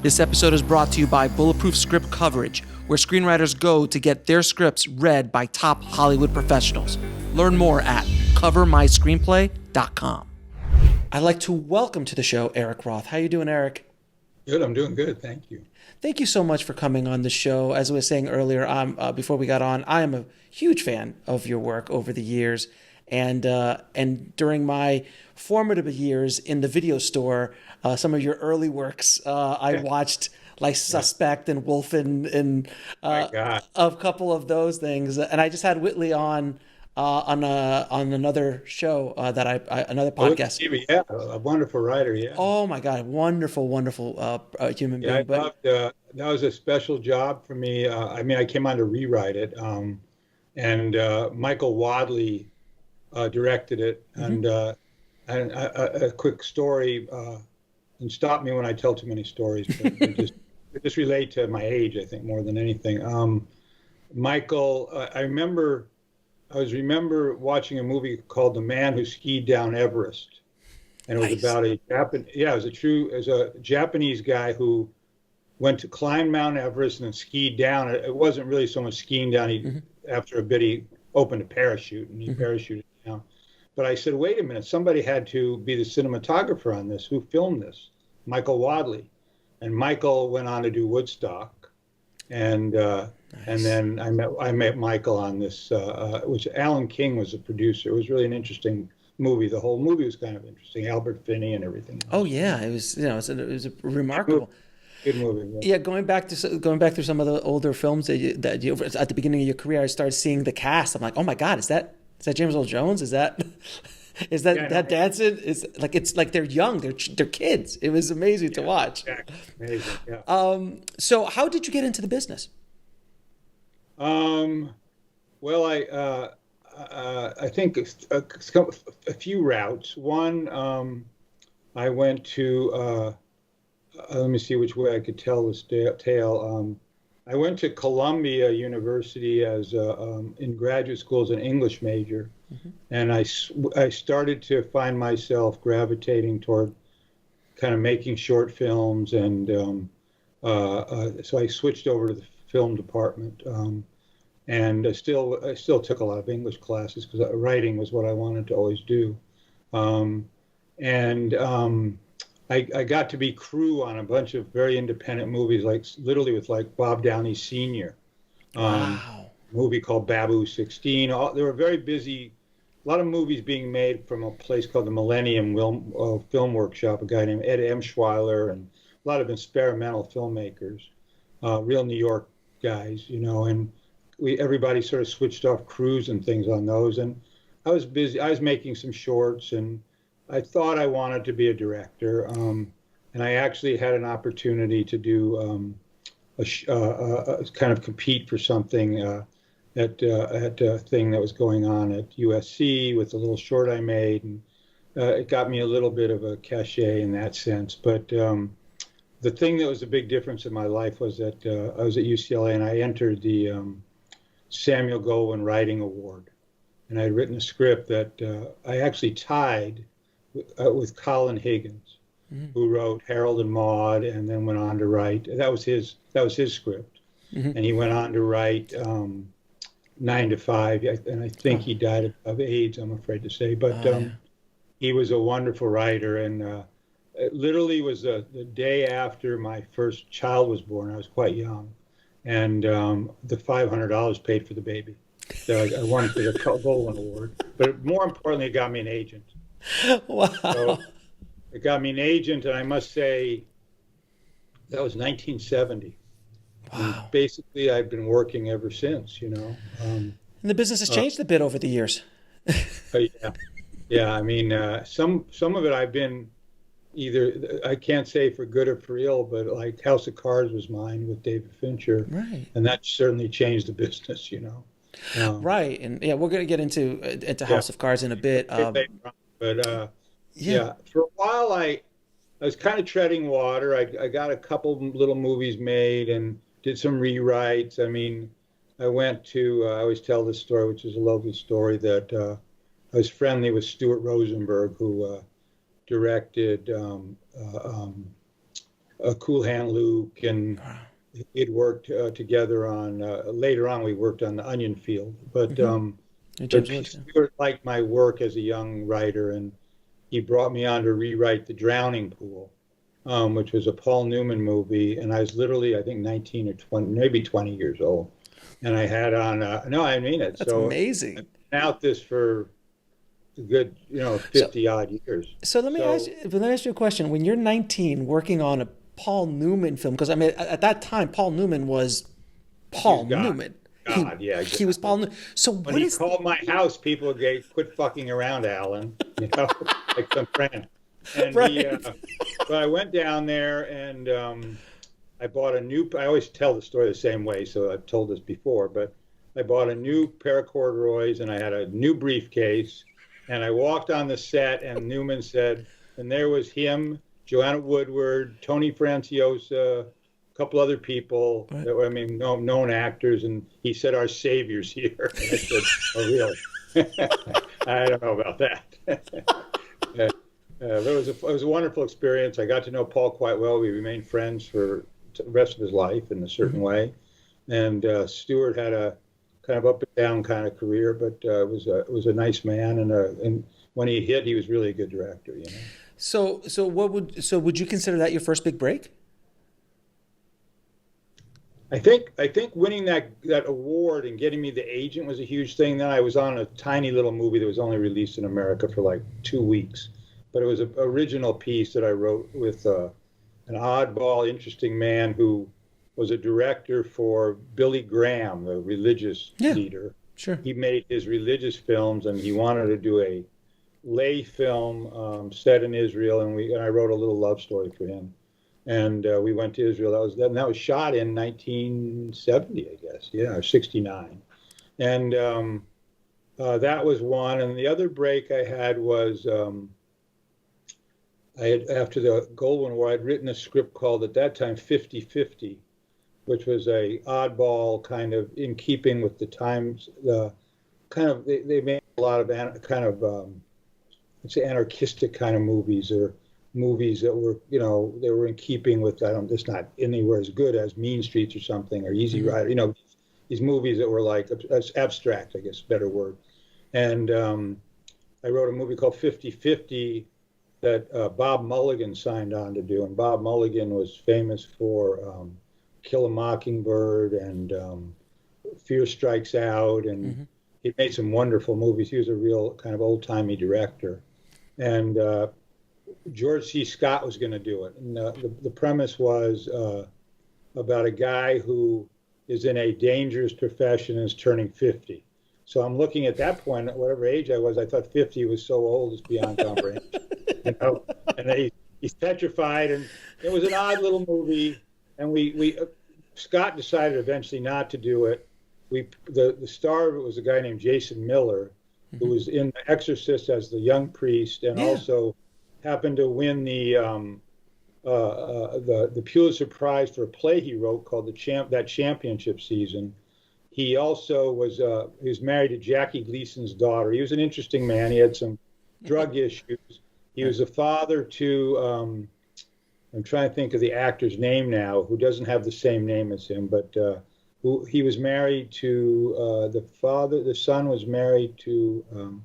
This episode is brought to you by Bulletproof Script Coverage, where screenwriters go to get their scripts read by top Hollywood professionals. Learn more at covermyscreenplay.com. I'd like to welcome to the show Eric Roth. How you doing, Eric? Good, I'm doing good, thank you. Thank you so much for coming on the show. As I was saying earlier, before we got on, I am a huge fan of your work over the years, and during my formative years in the video store, some of your early works I watched, like Suspect and Wolfen, and a couple of those things. And I just had Whitley on another show another podcast. Yeah, a wonderful writer. Yeah. Oh my God, wonderful human being. I loved, that was a special job for me. I came on to rewrite it, and Michael Wadley directed it. Mm-hmm. And a quick story, and stop me when I tell too many stories, but it just relate to my age, I think, more than anything. Michael, I remember watching a movie called The Man Who Skied Down Everest, and it was about a Japanese guy who went to climb Mount Everest and then skied down. It wasn't really so much skiing down. After a bit, he opened a parachute and he parachuted down. But I said, wait a minute, somebody had to be the cinematographer on this. Who filmed this? Michael Wadley. And Michael went on to do Woodstock. And then I met Michael on this, which Alan King was the producer. It was really an interesting movie. The whole movie was kind of interesting. Albert Finney and everything else. Oh yeah, it was it was a remarkable. Good movie. Yeah, going back through some of the older films that you at the beginning of your career, I started seeing the cast. I'm like, oh my God, is that James Earl Jones? Is that Danson? It's like they're young, they're kids. It was amazing to watch. Exactly. Amazing. Yeah. So how did you get into the business? Well, I think a few routes. One, I went to. Let me see which way I could tell this tale. I went to Columbia University as in graduate school as an English major, and I started to find myself gravitating toward kind of making short films, and so I switched over to the film department, and I still took a lot of English classes because writing was what I wanted to always do, I got to be crew on a bunch of very independent movies, literally with Bob Downey Sr. Wow. Movie called Babu 16. They were very busy. A lot of movies being made from a place called the Millennium Film Workshop, a guy named Ed Emschweiler, and a lot of experimental filmmakers, real New York guys, and everybody sort of switched off crews and things on those. And I was busy. I was making some shorts, and I thought I wanted to be a director, and I actually had an opportunity to do kind of compete for something at a thing that was going on at USC with a little short I made, and it got me a little bit of a cachet in that sense. But the thing that was a big difference in my life was that I was at UCLA and I entered the Samuel Goldwyn Writing Award, and I had written a script that I actually tied with Colin Higgins, who wrote Harold and Maude, and then went on to write. That was his script, and he went on to write 9 to 5, and I think he died of AIDS. I'm afraid to say, but he was a wonderful writer, and it literally was the day after my first child was born. I was quite young, and the $500 paid for the baby. So I won for the Goldwyn Award, but more importantly, it got me an agent. Wow. So it got me an agent, and I must say that was 1970. Wow. And basically, I've been working ever since, And the business has changed a bit over the years. Yeah. I mean, some of it I've been either, I can't say for good or for ill, but like House of Cards was mine with David Fincher. Right. And that certainly changed the business, Right. And yeah, we're going to get into House of Cards in a bit. But for a while I was kind of treading water. I got a couple little movies made and did some rewrites. I mean, I went to, I always tell this story, which is a lovely story, that I was friendly with Stuart Rosenberg, who directed Cool Hand Luke, and Wow. it worked together on. Later on, we worked on The Onion Field, but Mm-hmm. James Woods. Yeah. Stewart liked my work as a young writer, and he brought me on to rewrite The Drowning Pool, which was a Paul Newman movie, and I was literally, I think, 19 or 20, maybe 20 years old, and I had on. No, I mean it. That's So amazing. I've been out this for a good, So 50 odd years. so So let me ask you a question. When you're 19 working on a Paul Newman film, because I mean at that time Paul Newman was he's Paul God, Newman. God, yeah, He was Paul exactly. Newman. So When what he is called my house, people would get quit fucking around, Alan, like some friend. And right? but I went down there and I bought a new. I always tell the story the same way, so I've told this before, but I bought a new pair of corduroys and I had a new briefcase, and I walked on the set, and Newman said, and there was him, Joanna Woodward, Tony Franciosa, a couple other people Right. that were, I mean, known actors, and he said, "Our savior's here." And I said, "Oh, really?" I don't know about that. It was a wonderful experience. I got to know Paul quite well. We remained friends for the rest of his life in a certain Mhm. way. And Stewart had a kind of up and down kind of career, but it was a nice man, and when he hit, he was really a good director. So would you consider that your first big break? I think winning that award and getting me the agent was a huge thing. Then I was on a tiny little movie that was only released in America for like 2 weeks, but it was an original piece that I wrote with an oddball, interesting man who was a director for Billy Graham, the religious Yeah, leader. sure. He made his religious films, and he wanted to do a lay film set in Israel, and I wrote a little love story for him. And we went to Israel. That was shot in 1970, I guess, yeah, or 69. And that was one. And the other break I had was I had after the Goldwyn Award, I'd written a script called at that time 50-50, which was a oddball kind of in keeping with the times. The kind of they made a lot of kind of let's say anarchistic kind of movies, or movies that were they were in keeping with, I don't, it's not anywhere as good as Mean Streets or something, or Easy Hmm. Rider, these movies that were like abstract, I guess, better word. And I wrote a movie called 50-50 that Bob Mulligan signed on to do, and Bob Mulligan was famous for Kill a Mockingbird and Fear Strikes Out, and Hmm. he made some wonderful movies. He was a real kind of old timey director, and George C. Scott was going to do it. And the premise was about a guy who is in a dangerous profession and is turning 50. So I'm looking at that point, at whatever age I was, I thought 50 was so old it's beyond comprehension. you know. And then he's petrified, and it was an odd little movie. And we Scott decided eventually not to do it. The star of it was a guy named Jason Miller, who Hmm. was in The Exorcist as the young priest, and Yeah, also happened to win the Pulitzer Prize for a play he wrote called that championship season. He was married to Jackie Gleason's daughter. He was an interesting man. He had some drug issues. He was a father to I'm trying to think of the actor's name now, who doesn't have the same name as him, but who he was married to the son was married to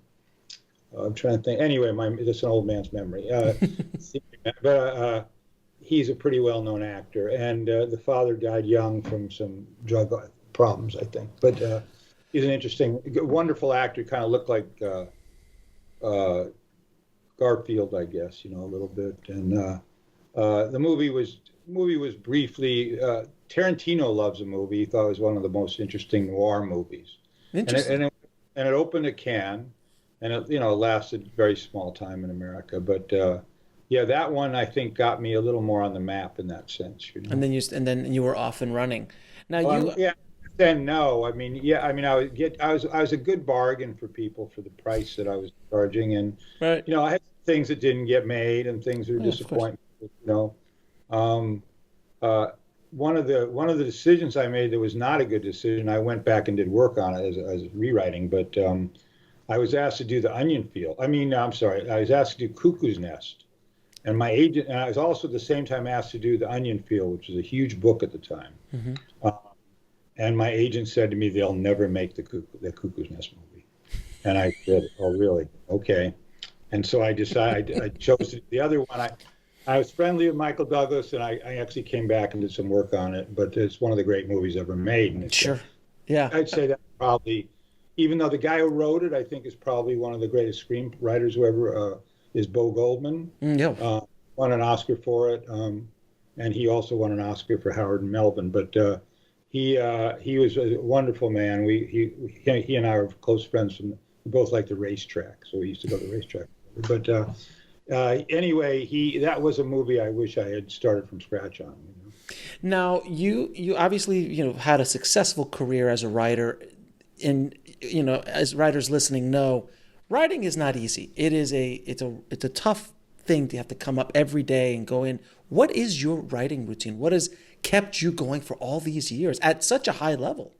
I'm trying to think. Anyway, that's an old man's memory. But he's a pretty well-known actor, and the father died young from some drug problems, I think. But he's an interesting, wonderful actor. Kind of looked like uh, Garfield, I guess, a little bit. And the movie was briefly. Tarantino loves a movie. He thought it was one of the most interesting noir movies, and it, interesting. and it, and it opened at Cannes, and it lasted a very small time in America. But yeah, that one I think got me a little more on the map in that sense. And then you were off and running. Now you Yeah. Then no, I mean, yeah, I mean, I was a good bargain for people for the price that I was charging, and right? I had things that didn't get made and things that were Yeah, of course. disappointment. Um, uh, one of the decisions I made that was not a good decision. I went back and did work on it as rewriting, but I was asked to do The Onion Field. I mean, I'm sorry, I was asked to do Cuckoo's Nest, And my agent, and I was also at the same time asked to do The Onion Field, which was a huge book at the time. Mm-hmm. And my agent said to me, they'll never make the Cuckoo's Nest movie. And I said, oh, really? Okay. And so I decided, I chose the other one. I was friendly with Michael Douglas, and I actually came back and did some work on it. But it's one of the great movies ever made. And Sure. Yeah. I'd say that probably, even though the guy who wrote it, I think is probably one of the greatest screenwriters who ever is Bo Goldman. Yeah. Won an Oscar for it. And he also won an Oscar for Howard and Melvin. But he was a wonderful man. He and I are close friends. We both like the racetrack, so we used to go to the racetrack. But anyway, that was a movie I wish I had started from scratch on. Now you obviously had a successful career as a writer, and as writers listening know, writing is not easy. It's a tough thing to have to come up every day and go in. What is your writing routine? What has kept you going for all these years at such a high level?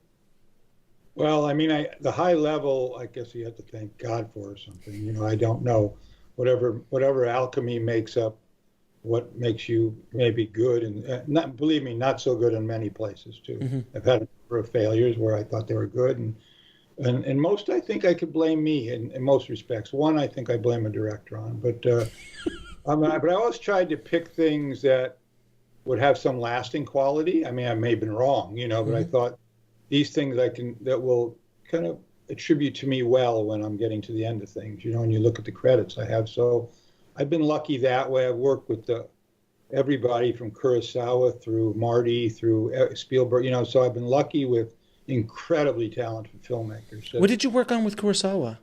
Well, I mean, the high level, I guess you have to thank God for or something. I don't know. Whatever alchemy makes up what makes you maybe good, and not, believe me, not so good in many places too. Mm-hmm. I've had a number of failures where I thought they were good, and most I think I could blame me in most respects. One I think I blame a director on, but but I always tried to pick things that would have some lasting quality. I mean, I may have been wrong, but mm-hmm. I thought these things that will kind of attribute to me well when I'm getting to the end of things, and you look at the credits I have. So I've been lucky that way. I've worked with everybody from Kurosawa through Marty, through Spielberg, so I've been lucky with incredibly talented filmmakers. What did you work on with Kurosawa?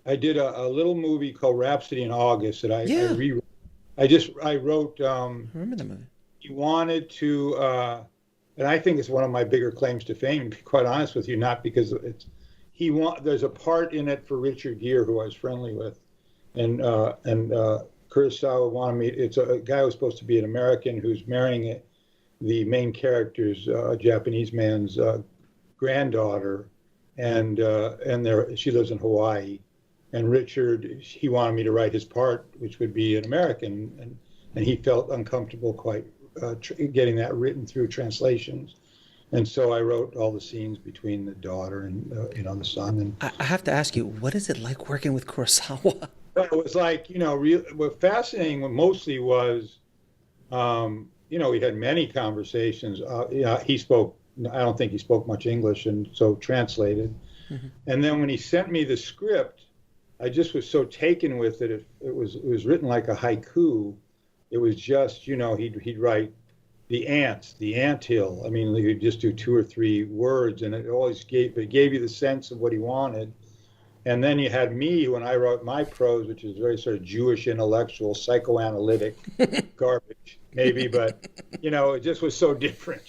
I did a little movie called Rhapsody in August that I rewrote. I wrote. I remember the movie. He wanted to, and I think it's one of my bigger claims to fame, to be quite honest with you, not because there's a part in it for Richard Gere, who I was friendly with, and Kurosawa wanted me. It's a guy who's supposed to be an American who's marrying the main character's Japanese man's granddaughter, and she lives in Hawaii, and Richard, he wanted me to write his part, which would be an American, and he felt uncomfortable quite getting that written through translations. And so I wrote all the scenes between the daughter and the son. And I have to ask you, what is it like working with Kurosawa? Well, it was like what fascinating mostly was, we had many conversations. He spoke. I don't think he spoke much English, and so translated. Mm-hmm. And then when he sent me the script, I just was so taken with it. It was written like a haiku. It was just he'd write the ants, the anthill. I mean, he'd just do 2 or 3 words, and it always gave you the sense of what he wanted. And then you had me when I wrote my prose, which is very sort of Jewish, intellectual, psychoanalytic garbage, maybe, but it just was so different,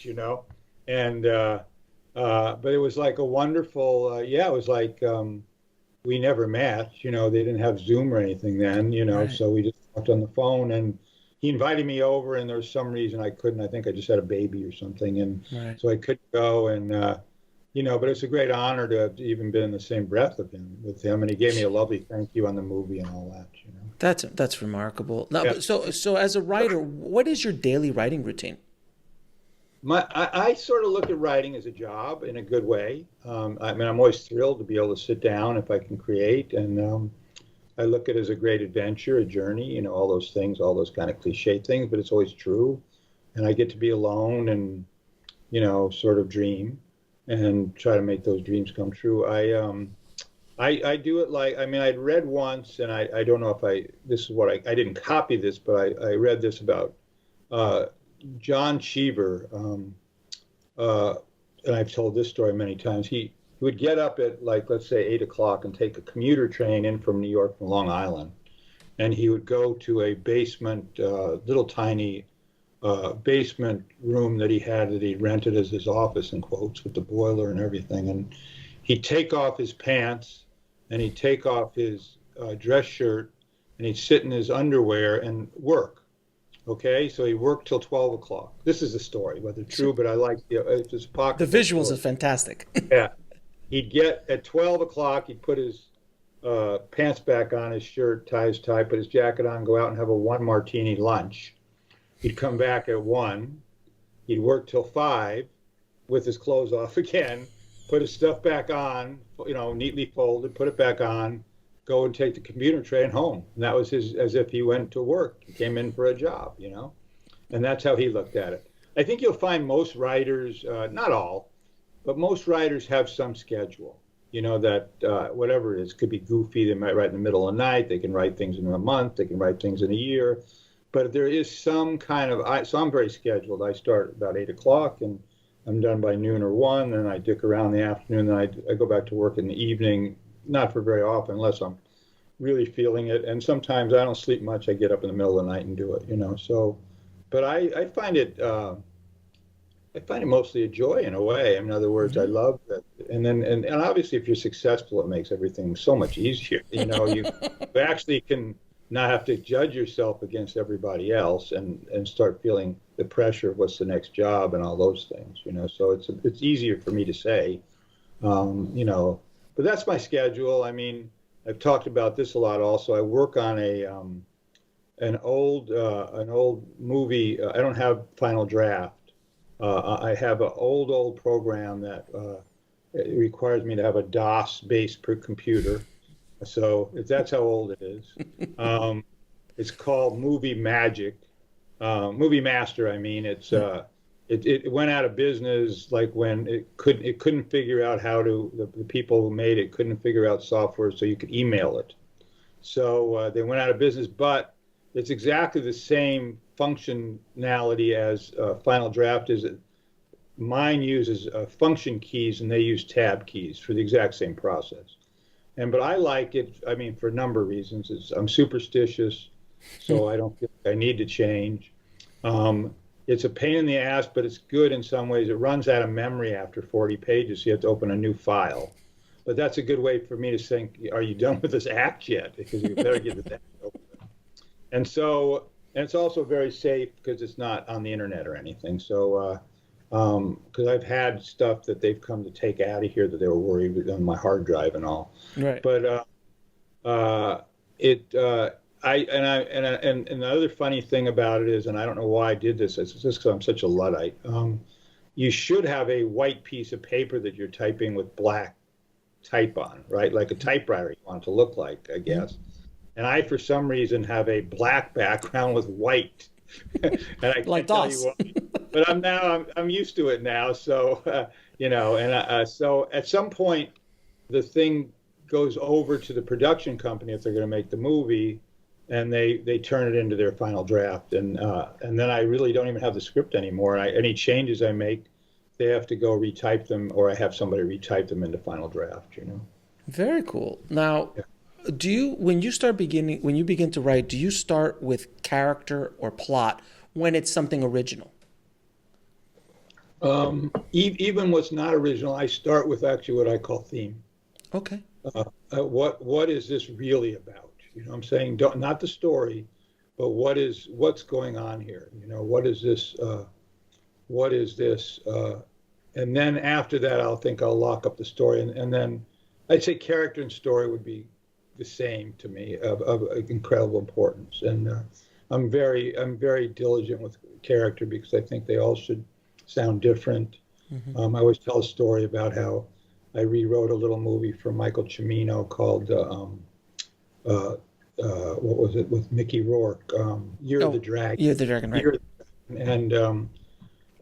And but it was like a wonderful, it was like we never met, they didn't have Zoom or anything then, right. So we just talked on the phone, and he invited me over, and there was some reason I couldn't. I think I just had a baby or something, and right. So I couldn't go. And but it's a great honor to have even been in the same breath with him, and he gave me a lovely thank you on the movie and all that. That's remarkable. Now, yeah. So as a writer, what is your daily writing routine? I sort of look at writing as a job in a good way. I mean, I'm always thrilled to be able to sit down if I can create, and I look at it as a great adventure, a journey, all those things, all those kind of cliche things, but it's always true. And I get to be alone and, sort of dream and try to make those dreams come true. I do it I'd read once, and I don't know if I didn't copy this, but I read this about John Cheever, and I've told this story many times. He would get up at let's say 8 o'clock and take a commuter train in from New York from Long Island, and he would go to a basement, little tiny basement room that he rented as his office, in quotes, with the boiler and everything. And he'd take off his pants and he'd take off his dress shirt, and he'd sit in his underwear and work. Okay, so he worked till 12 o'clock. This is the story, whether true, but I like it's a the visuals are fantastic. Yeah. He'd get at 12 o'clock, he'd put his pants back on, his shirt, tie his tie, put his jacket on, go out and have a one martini lunch. He'd come back at 1. He'd work till 5 with his clothes off again, put his stuff back on, neatly folded, put it back on, go and take the commuter train home. And that was his, as if he went to work. He came in for a job. And that's how he looked at it. I think you'll find most writers, not all, but most writers have some schedule. That whatever it is, could be goofy. They might write in the middle of the night. They can write things in a month. They can write things in a year. But there is some kind of, so I'm very scheduled. I start about 8 o'clock and I'm done by noon or 1. Then I dick around in the afternoon. Then I go back to work in the evening, not for very often, unless I'm really feeling it. And sometimes I don't sleep much. I get up in the middle of the night and do it. So, but I find it, I find it mostly a joy in a way. In other words, I love that. And obviously if you're successful, it makes everything so much easier. You actually can not have to judge yourself against everybody else and start feeling the pressure of what's the next job and all those things. So it's easier for me to say, but that's my schedule. I mean, I've talked about this a lot also. I work on an old movie. I don't have final draft. I have an old program that it requires me to have a DOS-based per computer. So that's how old it is. It's called Movie Magic, Movie Master. I mean, it went out of business like when it couldn't figure out how to. The people who made it couldn't figure out software so you could email it. So they went out of business, but it's exactly the same functionality as Final Draft is. Mine uses function keys and they use tab keys for the exact same process. But I like it, I mean, for a number of reasons. I'm superstitious, so I don't feel like I need to change. It's a pain in the ass, but it's good in some ways. It runs out of memory after 40 pages, so you have to open a new file. But that's a good way for me to think, are you done with this act yet? Because you better get the act open. And it's also very safe because it's not on the internet or anything. So, because I've had stuff that they've come to take out of here that they were worried on my hard drive and all. Right. But the other funny thing about it is, and I don't know why I did this, it's just because I'm such a Luddite. You should have a white piece of paper that you're typing with black type on, right? Like a typewriter you want it to look like, I guess. And I, for some reason, have a black background with white. And I can't Like tell DOS. you why. But I'm used to it now. So, so at some point, the thing goes over to the production company if they're going to make the movie, and they turn it into their final draft. And then I really don't even have the script anymore. Any changes I make, they have to go retype them, or I have somebody retype them into final draft. Very cool. Now, Yeah. when you begin to write, do you start with character or plot when it's something original? Even what's not original, I start with actually what I call theme. Okay. What is this really about? I'm saying not the story, but what's going on here? What is this? What is this? And then after that, I'll lock up the story, and then I'd say character and story would be the same to me, of incredible importance. And I'm very diligent with character because I think they all should sound different. I always tell a story about how I rewrote a little movie for Michael Cimino called what was it, with Mickey Rourke, Year of the Dragon. Year of the Dragon, right? And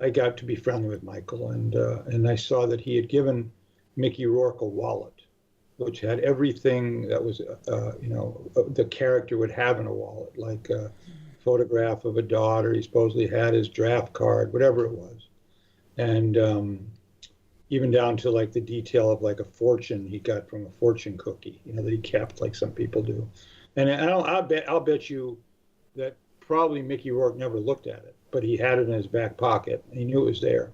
I got to be friendly with Michael, and I saw that he had given Mickey Rourke a wallet, which had everything that was, the character would have in a wallet, like a photograph of a daughter. He supposedly had his draft card, whatever it was. And even down to like the detail of like a fortune he got from a fortune cookie, that he kept like some people do. And I'll bet you that probably Mickey Rourke never looked at it, but he had it in his back pocket. And he knew it was there.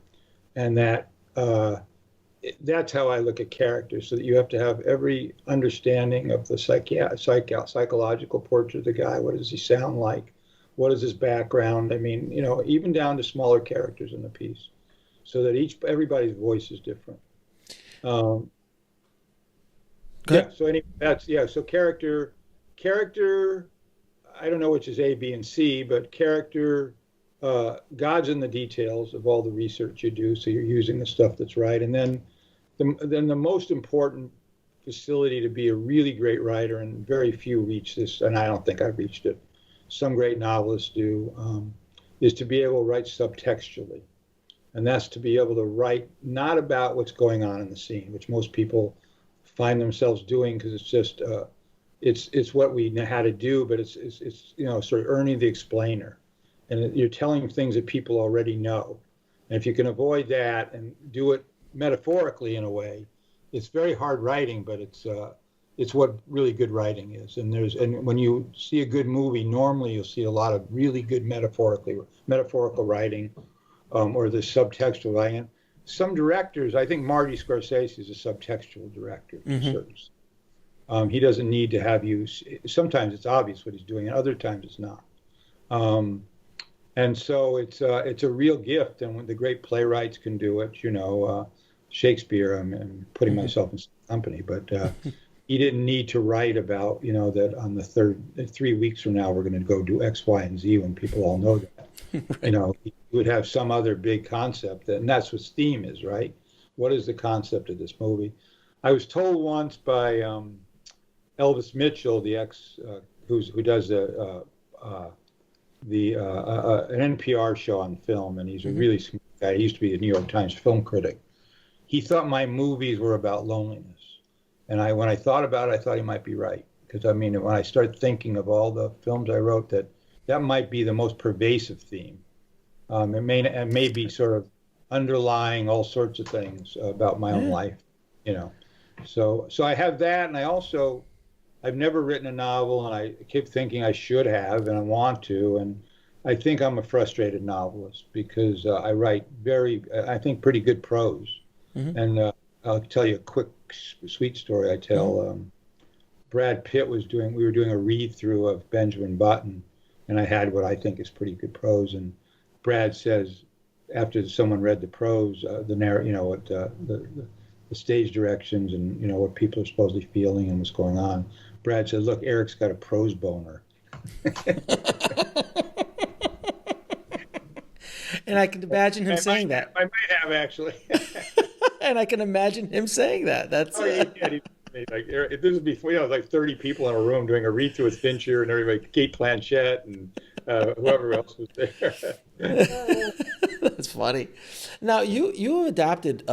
And that's how I look at characters, so that you have to have every understanding of the psychological portrait of the guy. What does he sound like? What is his background? I mean, even down to smaller characters in the piece, so that everybody's voice is different. Good. So that's So character. I don't know which is A, B, and C, but character. God's in the details of all the research you do, so you're using the stuff that's right, and then the most important facility to be a really great writer, and very few reach this, and I don't think I've reached it. Some great novelists do, is to be able to write subtextually. And that's to be able to write not about what's going on in the scene, which most people find themselves doing because it's just, it's what we know how to do, but it's sort of earning the explainer. And you're telling things that people already know. And if you can avoid that and do it metaphorically in a way, it's very hard writing, but it's what really good writing is. And when you see a good movie, normally you'll see a lot of really good metaphorical writing, or the subtextual writing. Some directors, I think Marty Scorsese is a subtextual director. He doesn't need to have you. Sometimes it's obvious what he's doing, and other times it's not. And so it's a real gift, and when the great playwrights can do it, Shakespeare. I'm putting myself in some company, but he didn't need to write about that on the 3 weeks from now we're going to go do X, Y, and Z when people all know that. Right. He would have some other big concept, and that's what theme is, right? What is the concept of this movie? I was told once by Elvis Mitchell, the who does an NPR show on film, and he's a really smart guy. He used to be a New York Times film critic. He thought my movies were about loneliness, and when I thought about it, I thought he might be right, because when I started thinking of all the films I wrote, that might be the most pervasive theme. It may be sort of underlying all sorts of things about my own life, So I have that, and I've never written a novel, and I keep thinking I should have, and I want to, and I think I'm a frustrated novelist because I write I think pretty good prose. And I'll tell you a quick, sweet story I tell. Brad Pitt we were doing a read-through of Benjamin Button, and I had what I think is pretty good prose, and Brad says, after someone read the prose, the stage directions and what people are supposedly feeling and what's going on, Brad says, "Look, Eric's got a prose boner." And I can imagine him saying that. I might have, actually. And I can imagine him saying that. That's like this would be like 30 people in a room doing a read through with Fincher and everybody, Kate Blanchett and whoever else was there. That's funny. Now you have adapted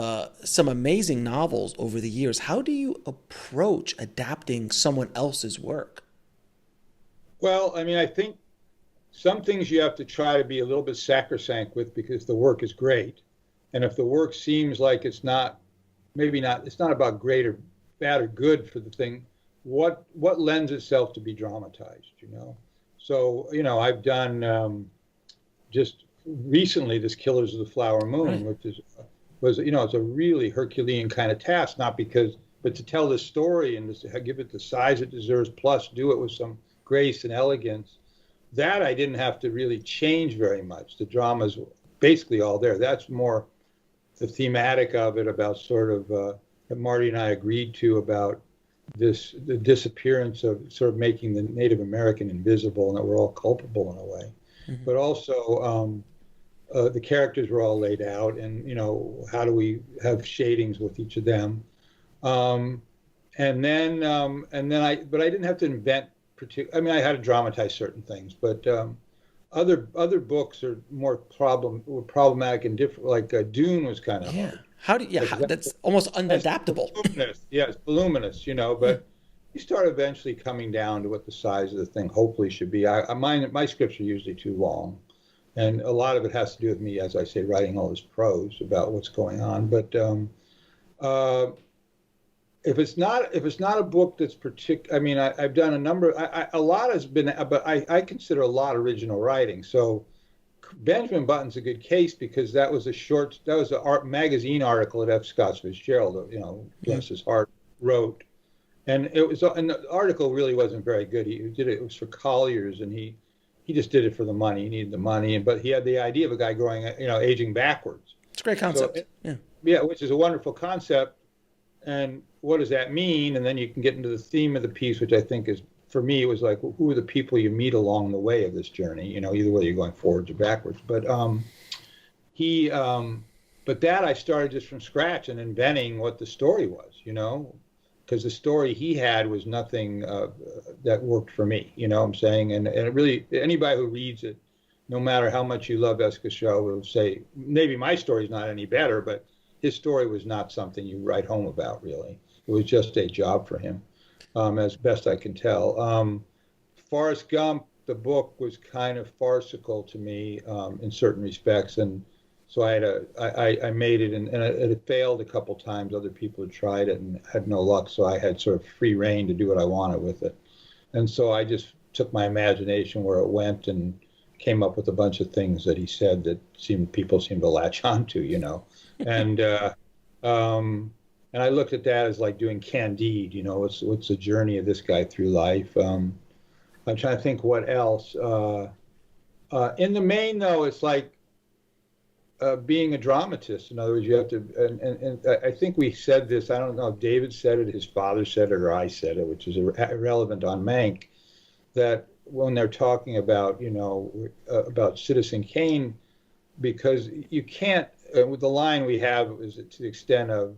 some amazing novels over the years. How do you approach adapting someone else's work? Well, I think some things you have to try to be a little bit sacrosanct with because the work is great. And if the work seems like it's not about great or bad or good for the thing, what lends itself to be dramatized, So, I've done just recently this Killers of the Flower Moon, which was it's a really Herculean kind of task, but to tell the story and to give it the size it deserves, plus do it with some grace and elegance. That I didn't have to really change very much. The drama's basically all there. That's more the thematic of it, about sort of that Marty and I agreed to, about the disappearance of sort of making the Native American invisible, and that we're all culpable in a way. But also the characters were all laid out, and how do we have shadings with each of them, but I didn't have to invent I had to dramatize certain things, but other books are more problematic and different. Like Dune was kind of hard. That's almost unadaptable. It's voluminous, but you start eventually coming down to what the size of the thing hopefully should be. My scripts are usually too long, and a lot of it has to do with me, as I say, writing all this prose about what's going on. But if it's not a book that's particular, I've done a number. A lot has been, but I consider a lot original writing. So Benjamin Button's a good case because that was an art magazine article that F. Scott Fitzgerald, bless his heart, wrote, and the article really wasn't very good. He did it. It was for Collier's, and he just did it for the money. He needed the money, but he had the idea of a guy aging backwards. It's a great concept. Yeah, which is a wonderful concept. and what does that mean? And then you can get into the theme of the piece, which I think is, for me, it was like, well, who are the people you meet along the way of this journey? You know, either whether you're going forwards or backwards. He, but that I started just from scratch and inventing what the story was, you know, because the story he had was nothing that worked for me, you know what I'm saying? And it really, anybody who reads it, no matter how much you love Esquishel, will say, maybe my story's not any better, but his story was not something you write home about, really. It was just a job for him, as best I can tell. Forrest Gump, the book, was kind of farcical to me in certain respects, and so I made it, and it failed a couple times. Other people had tried it and had no luck, so I had sort of free reign to do what I wanted with it. And so I just took my imagination where it went and came up with a bunch of things that he said that people seemed to latch onto, you know. And I looked at that as like doing Candide, you know, what's the journey of this guy through life. I'm trying to think what else. In the main, though, it's like being a dramatist. In other words, you have to, and I think we said this, I don't know if David said it, his father said it, or I said it, which is irrelevant on Mank, that when they're talking about, you know, about Citizen Kane, because you can't, with the line we have is to the extent of,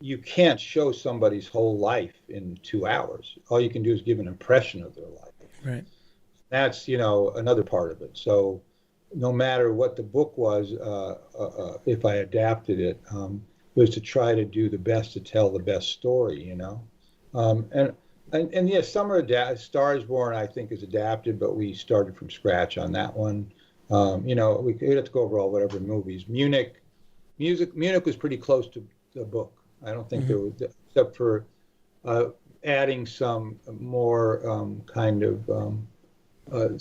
you can't show somebody's whole life in 2 hours. All you can do is give an impression of their life. Right. That's, you know, another part of it. So no matter what the book was, if I adapted it, was to try to do the best to tell the best story, you know. And yes, Star is Born, I think, is adapted, but we started from scratch on that one. You know, we'd have to go over all whatever movies. Munich was pretty close to the book. I don't think there was, except for adding some more kind of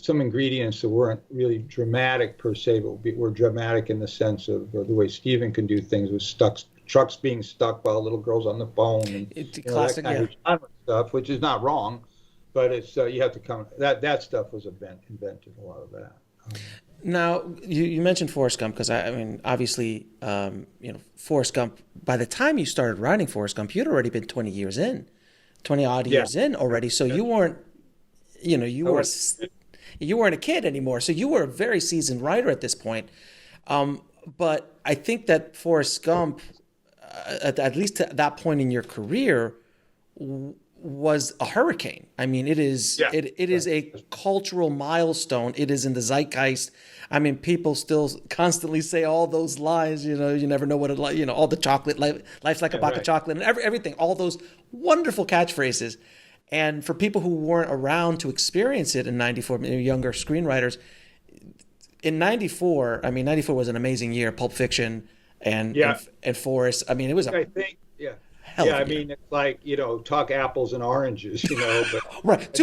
some ingredients that weren't really dramatic per se, but were dramatic in the sense of the way Stephen can do things, with trucks being stuck while little girls on the phone, and It's you know, classic, that kind of genre stuff, which is not wrong, but it's you have to come. That stuff was invented, a lot of that. Now, you mentioned Forrest Gump, because I mean, obviously, you know, Forrest Gump, by the time you started writing Forrest Gump, you'd already been 20 odd years in already. So you weren't, you know, you weren't a kid anymore. So you were a very seasoned writer at this point. But I think that Forrest Gump, at least to that point in your career, was a hurricane. I mean, it is a cultural milestone. It is in the zeitgeist. I mean, people still constantly say all those lines, you know, you never know what it like, you know, all the chocolate, life's like a box of chocolate, and everything, all those wonderful catchphrases. And for people who weren't around to experience it in 94, younger screenwriters, in 94, I mean, 94 was an amazing year. Pulp Fiction and Forrest. I mean, it was I think, hell of a I year. mean, it's like, you know, talk apples and oranges, you know. But right.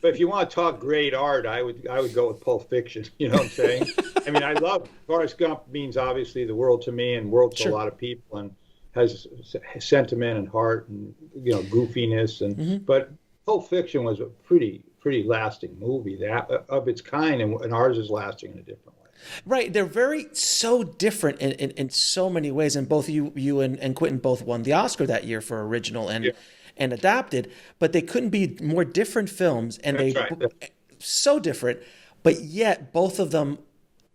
If you want to talk great art, I would go with Pulp Fiction. You know what I'm saying? I mean, I love Forrest Gump. Means obviously the world to me, and world to a lot of people, and has sentiment and heart, and, you know, goofiness, and but Pulp Fiction was a pretty lasting movie, that of its kind, and ours is lasting in a different way. Right. They're so different in so many ways. And both you and Quentin both won the Oscar that year for original and adapted, but they couldn't be more different films, and so different, but yet both of them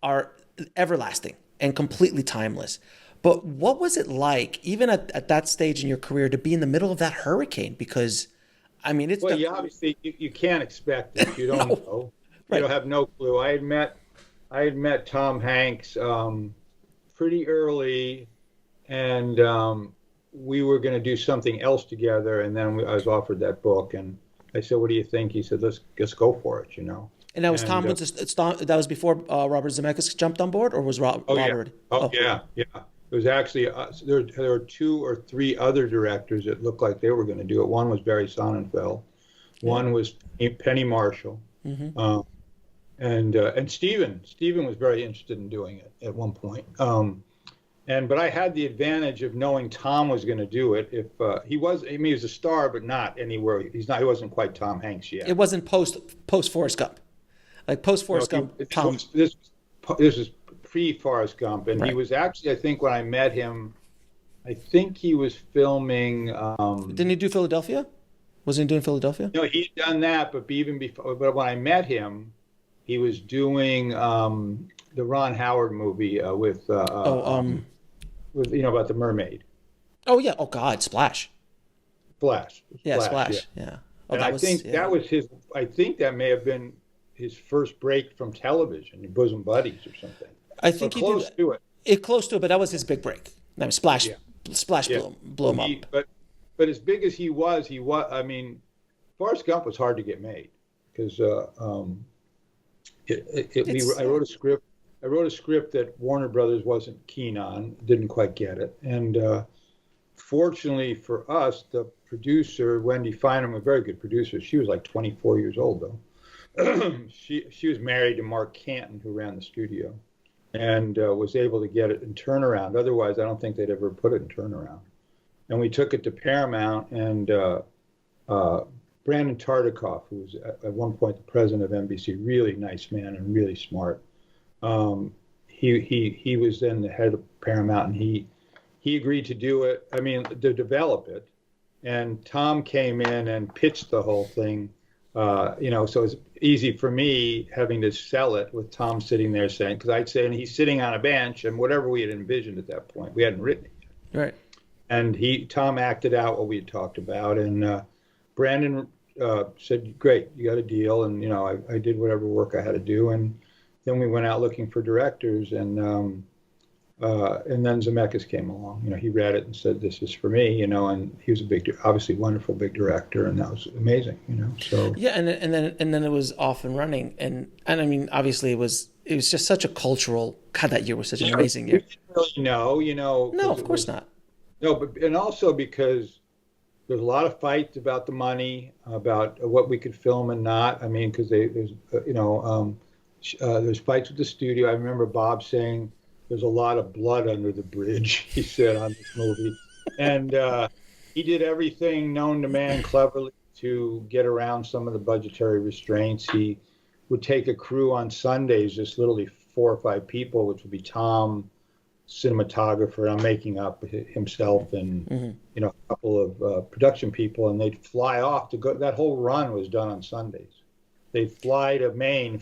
are everlasting and completely timeless. But what was it like, even at that stage in your career, to be in the middle of that hurricane? Because, I mean, it's... Well, obviously, you can't expect it. You don't know. Right. You don't have no clue. I had met Tom Hanks pretty early, and we were going to do something else together, and then I was offered that book, and I said, "What do you think?" He said, "Let's go for it," you know. And that was that was before Robert Zemeckis jumped on board, or was Robert? Yeah. It was actually there were 2 or 3 other directors that looked like they were going to do it. One was Barry Sonnenfeld, one was Penny Marshall, and Steven was very interested in doing it at one point. But I had the advantage of knowing Tom was going to do it. If he was a star, but not anywhere. He wasn't quite Tom Hanks yet. It wasn't post Forrest Gump, like post Forrest Gump. Tom. This was pre Forrest Gump, and he was actually, I think, when I met him, I think he was filming. Didn't he do Philadelphia? Wasn't he doing Philadelphia? No, he'd done that, but even before. But when I met him, he was doing the Ron Howard movie Oh, with about the mermaid. oh yeah. Oh God, Splash. Splash, Yeah, Splash, yeah. Splash. Yeah. Oh, And that I was think yeah. that was his. I think that may have been his first break from television, Bosom Buddies or something, I or think he close did to it. it close to it, but that was his big break. That was Splash. Yeah, Splash yeah. blew him up. But as big as he was, he was. I mean, Forrest Gump was hard to get made because It's I wrote a script. I wrote a script that Warner Brothers wasn't keen on, didn't quite get it, and fortunately for us, the producer Wendy Finem, a very good producer, she was like 24 years old though. She was married to Mark Canton, who ran the studio, and was able to get it in turnaround. Otherwise, I don't think they'd ever put it in turnaround. And we took it to Paramount, and Brandon Tartikoff, who was at one point the president of NBC, really nice man and really smart. He was then the head of Paramount, and he agreed to do it. I mean, to develop it. And Tom came in and pitched the whole thing. So it's easy for me having to sell it with Tom sitting there saying, because I'd say, and he's sitting on a bench, and whatever we had envisioned at that point, we hadn't written it yet. Right. And Tom acted out what we had talked about, and Brandon said, "Great, you got a deal." And I did whatever work I had to do, and then we went out looking for directors, and then Zemeckis came along. He read it and said, "This is for me," and he was obviously wonderful big director, and that was amazing. So Yeah, and then it was off and running, and I mean, obviously it was just such a cultural. God, that year was such an amazing year. we didn't really know, No, 'cause of course not. No, but and also because there's a lot of fights about the money, about what we could film and not. I mean, because there's fights with the studio. I remember Bob saying there's a lot of blood under the bridge. He said on this movie, and he did everything known to man cleverly to get around some of the budgetary restraints. He would take a crew on Sundays, just literally 4 or 5 people, which would be Tom, cinematographer, I'm making up, himself, and a couple of production people, and they'd fly off to go. That whole run was done on Sundays. They'd fly to Maine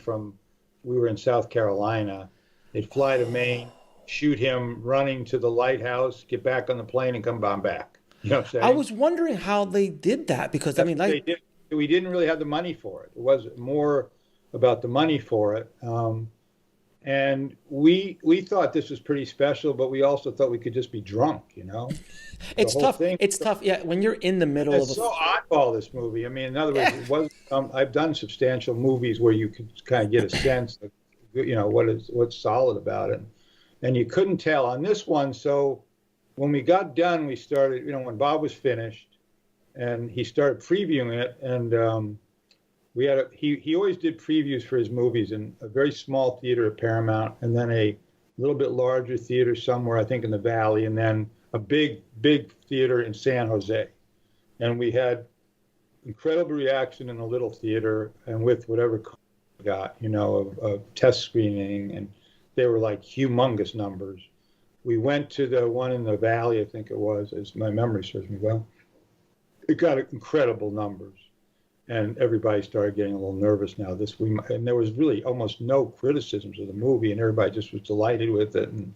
we were in South Carolina. They'd fly to Maine, shoot him running to the lighthouse, get back on the plane, and come on back. You know what I'm saying? I was wondering how they did that because I mean, like, we didn't really have the money for it. It was more about the money for it. And we thought this was pretty special, but we also thought we could just be drunk, it's tough. It's tough. Yeah, when you're in the middle of It's so oddball, this movie. I mean, in other words, it was. I've done substantial movies where you could kind of get a sense of, what's solid about it, and you couldn't tell on this one. So when we got done, we started. When Bob was finished, and he started previewing it, and we had he always did previews for his movies in a very small theater at Paramount, and then a little bit larger theater somewhere, I think in the Valley, and then a big theater in San Jose. And we had incredible reaction in the little theater, and with whatever we got, of test screening, and they were like humongous numbers. We went to the one in the Valley, I think it was, as my memory serves me well. It got incredible numbers. And everybody started getting a little nervous now. And there was really almost no criticisms of the movie, and everybody just was delighted with it, and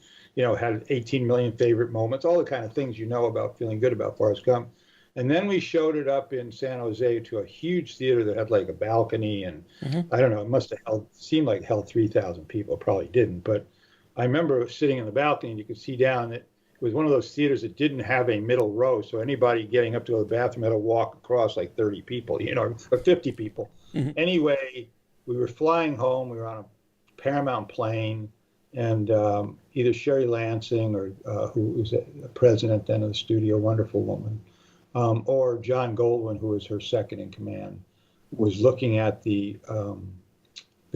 had 18 million favorite moments, all the kind of things about feeling good about Forrest Gump. And then we showed it up in San Jose to a huge theater that had like a balcony, and I don't know, it must have seemed like it held 3,000 people. It probably didn't, but I remember sitting in the balcony, and you could see down it. It was one of those theaters that didn't have a middle row, so anybody getting up to go to the bathroom had to walk across like 30 people, or 50 people. Anyway, we were flying home. We were on a Paramount plane, and either Sherry Lansing, or who was the president then of the studio, wonderful woman, or John Goldwyn, who was her second in command, was looking at the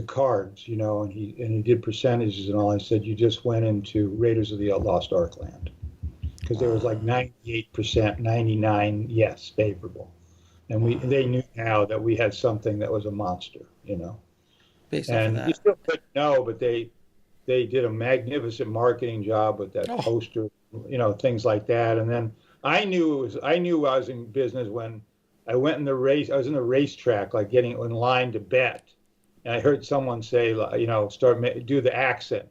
cards, and he did percentages and all. I said, "You just went into Raiders of the Lost Ark land," because there was like 98%, 99 yes favorable, and they knew now that we had something that was a monster, based off of and that. you still couldn't know, but they did a magnificent marketing job with that Oh, poster, things like that. And then I knew I was in business when I went in the race. I was in the racetrack, like getting in line to bet, and I heard someone say, do the accent.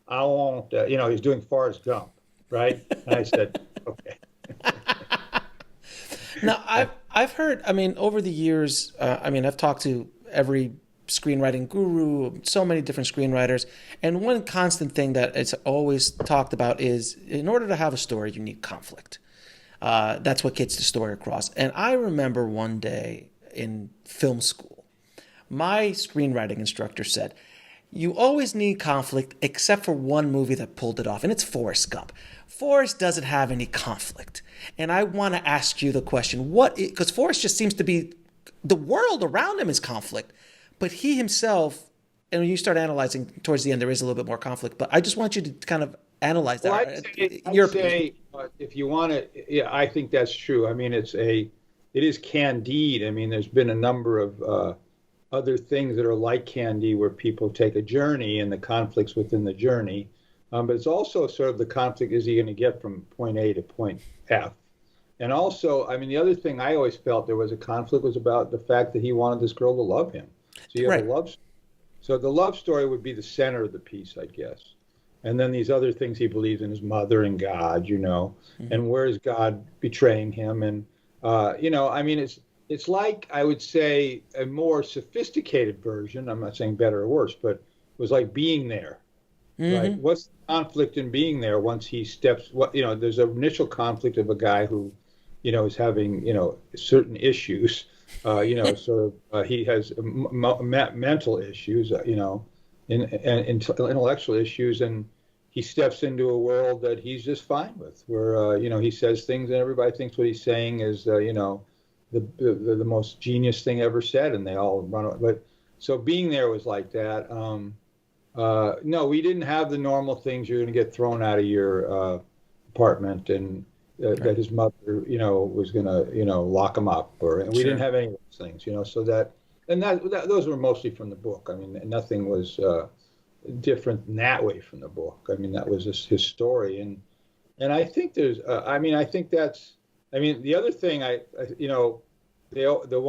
I won't, he's doing Forrest Gump, right? And I said, okay. now I've heard. I mean, over the years, I mean, I've talked to every screenwriting guru, so many different screenwriters, and one constant thing that it's always talked about is, in order to have a story, you need conflict. That's what gets the story across. And I remember one day in film school, my screenwriting instructor said, you always need conflict except for one movie that pulled it off, and it's Forrest Gump. Forrest doesn't have any conflict. And I want to ask you the question, because Forrest just seems to be, the world around him is conflict, but he himself, and when you start analyzing towards the end, there is a little bit more conflict, but I just want you to kind of analyze that. Well, I'd say if you want to, yeah, I think that's true. I mean, it is Candide. I mean, there's been a number of other things that are like Candide where people take a journey and the conflicts within the journey. But it's also sort of the conflict, is he going to get from point A to point F? And also, I mean, the other thing I always felt there was a conflict was about the fact that he wanted this girl to love him. So you have a love story. So the love story would be the center of the piece, I guess. And then these other things he believes in, his mother and God, and where is God betraying him? And, I mean, it's like, I would say, a more sophisticated version. I'm not saying better or worse, but it was like Being There. Right? What's the conflict in being there once he steps, there's an initial conflict of a guy who, is having, certain issues, he has mental issues, and intellectual issues, and he steps into a world that he's just fine with, where he says things and everybody thinks what he's saying is the most genius thing ever said, and they all run. But so Being There was like that. No, we didn't have the normal things. You're going to get thrown out of your apartment, and that his mother, was going to, lock him up, and we didn't have any of those things, So that those were mostly from the book. I mean, nothing was different in that way from the book. I mean, that was just his story, and I think there's, I think that's, the other thing the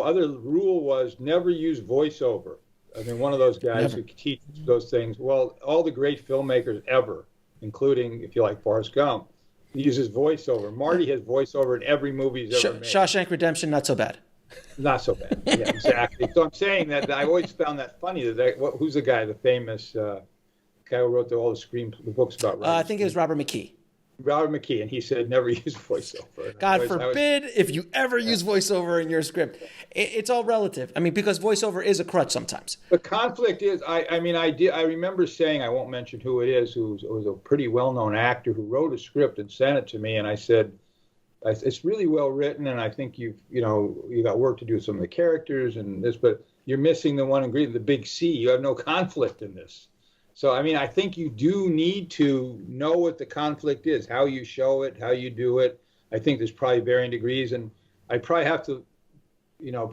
other rule was never use voiceover. I mean, one of those guys who teaches those things. Well, all the great filmmakers ever, including, if you like, Forrest Gump, uses voiceover. Marty has voiceover in every movie he's ever made. Shawshank Redemption, not so bad. Not so bad. Yeah, exactly. So I'm saying that I always found that funny. Who's the guy, the famous guy who wrote all the books about writing? I think it was Robert McKee. Robert McKee, and he said never use voiceover. God forbid if you ever use voiceover in your script. It's all relative. I mean, because voiceover is a crutch sometimes. The conflict is, I remember saying, I won't mention who it is, who was a pretty well-known actor who wrote a script and sent it to me, and I said, it's really well written, and I think you got work to do with some of the characters and this, but you're missing the one ingredient, the big C. You have no conflict in this. So, I think you do need to know what the conflict is, how you show it, how you do it. I think there's probably varying degrees, and I probably have to,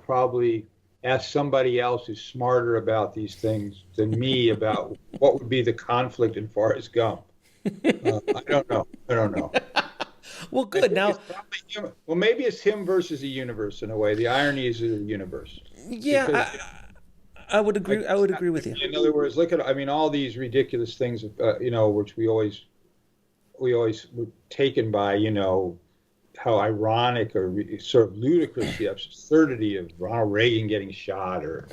probably ask somebody else who's smarter about these things than me about what would be the conflict in Forrest Gump. I don't know. Well, good. Now, maybe it's him versus the universe in a way. The ironies of the universe. Yeah, I would agree. I would agree with you. In other words, look at all these ridiculous things, which we always were taken by, how ironic or sort of ludicrous the absurdity of Ronald Reagan getting shot, or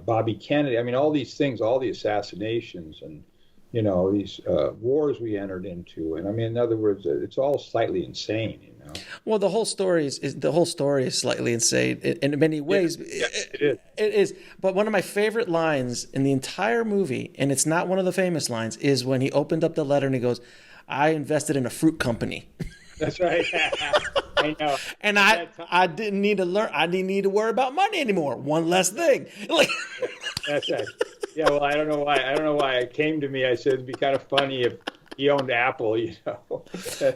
Bobby Kennedy. All these things, all the assassinations, and these wars we entered into, and in other words, it's all slightly insane. Well, the whole story is slightly insane in many ways. It is. But one of my favorite lines in the entire movie, and it's not one of the famous lines, is when he opened up the letter and he goes, "I invested in a fruit company." That's right. I know. And I didn't need to learn. I didn't need to worry about money anymore. One less thing. That's right. Yeah. Well, I don't know why it came to me. I said it'd be kind of funny if he owned Apple,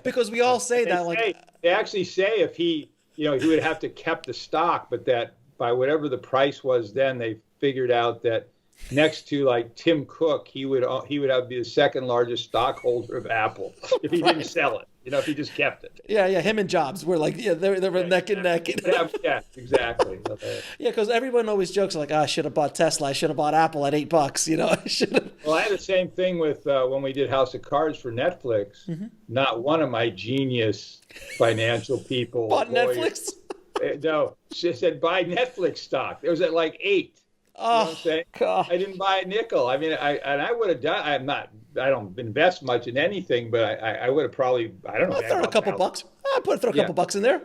Because we all say that. They actually say if he would have to kept the stock, but that by whatever the price was then, they figured out that next to like Tim Cook, he would have be the second largest stockholder of Apple if he didn't Right. sell it. If he just kept it. Yeah, yeah. Him and Jobs were like, yeah, they were neck and neck. Yeah, yeah, exactly. Yeah, because everyone always jokes like, I should have bought Tesla. I should have bought Apple at $8. I should have. Well, I had the same thing with when we did House of Cards for Netflix. Not one of my genius financial people Bought lawyers, Netflix. no, she said buy Netflix stock. It was at like 8. You know what I'm Oh saying? God. I didn't buy a nickel. I mean, I would have done. I don't invest much in anything, but I would have probably. I don't know. I'll throw a couple bucks. Throw a Yeah. couple bucks in there.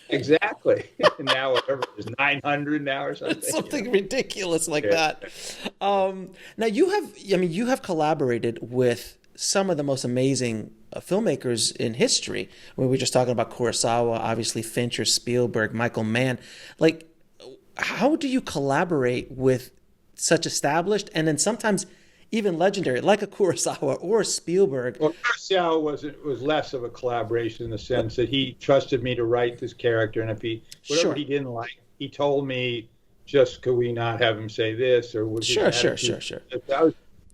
Exactly. Now whatever it is, 900 now or something. Something ridiculous like Yeah. that. Now you have collaborated with some of the most amazing filmmakers in history. We were just talking about Kurosawa, obviously Fincher, Spielberg, Michael Mann. Like, how do you collaborate with such established and then sometimes even legendary, like a Kurosawa or a Spielberg? Well, Kurosawa was less of a collaboration in the sense that he trusted me to write this character, and if whatever Sure. he didn't like, he told me, just could we not have him say this or would his Sure. attitude-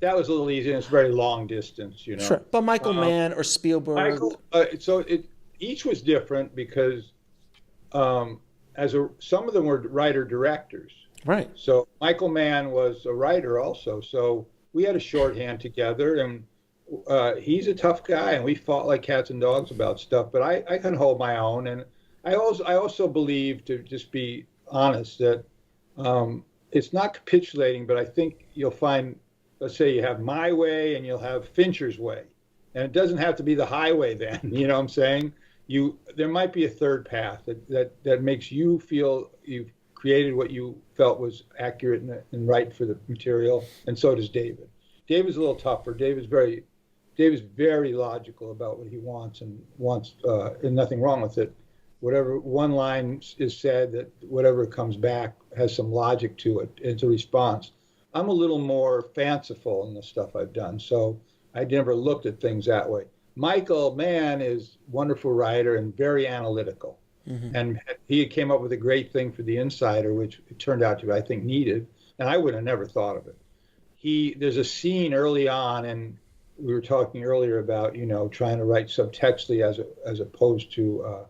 That was a little easy, and it's very long distance, Sure. But Michael Mann or Spielberg. Michael, each was different because some of them were writer directors. Right. So Michael Mann was a writer also. So we had a shorthand together, and he's a tough guy, and we fought like cats and dogs about stuff. But I can hold my own, and I also believe, to just be honest, that it's not capitulating. But I think you'll find, let's say you have my way, and you'll have Fincher's way, and it doesn't have to be the highway. Then you know what I'm saying. There might be a third path that makes you feel you've created what you felt was accurate and right for the material, and so does David. David's a little tougher. David's very logical about what he wants, and nothing wrong with it. Whatever one line is said, that whatever comes back has some logic to it. It's a response. I'm a little more fanciful in the stuff I've done, so I never looked at things that way. Michael Mann is a wonderful writer and very analytical. And he came up with a great thing for The Insider, which it turned out to be, I think, needed. And I would have never thought of it. There's a scene early on, and we were talking earlier about, trying to write subtextually as opposed to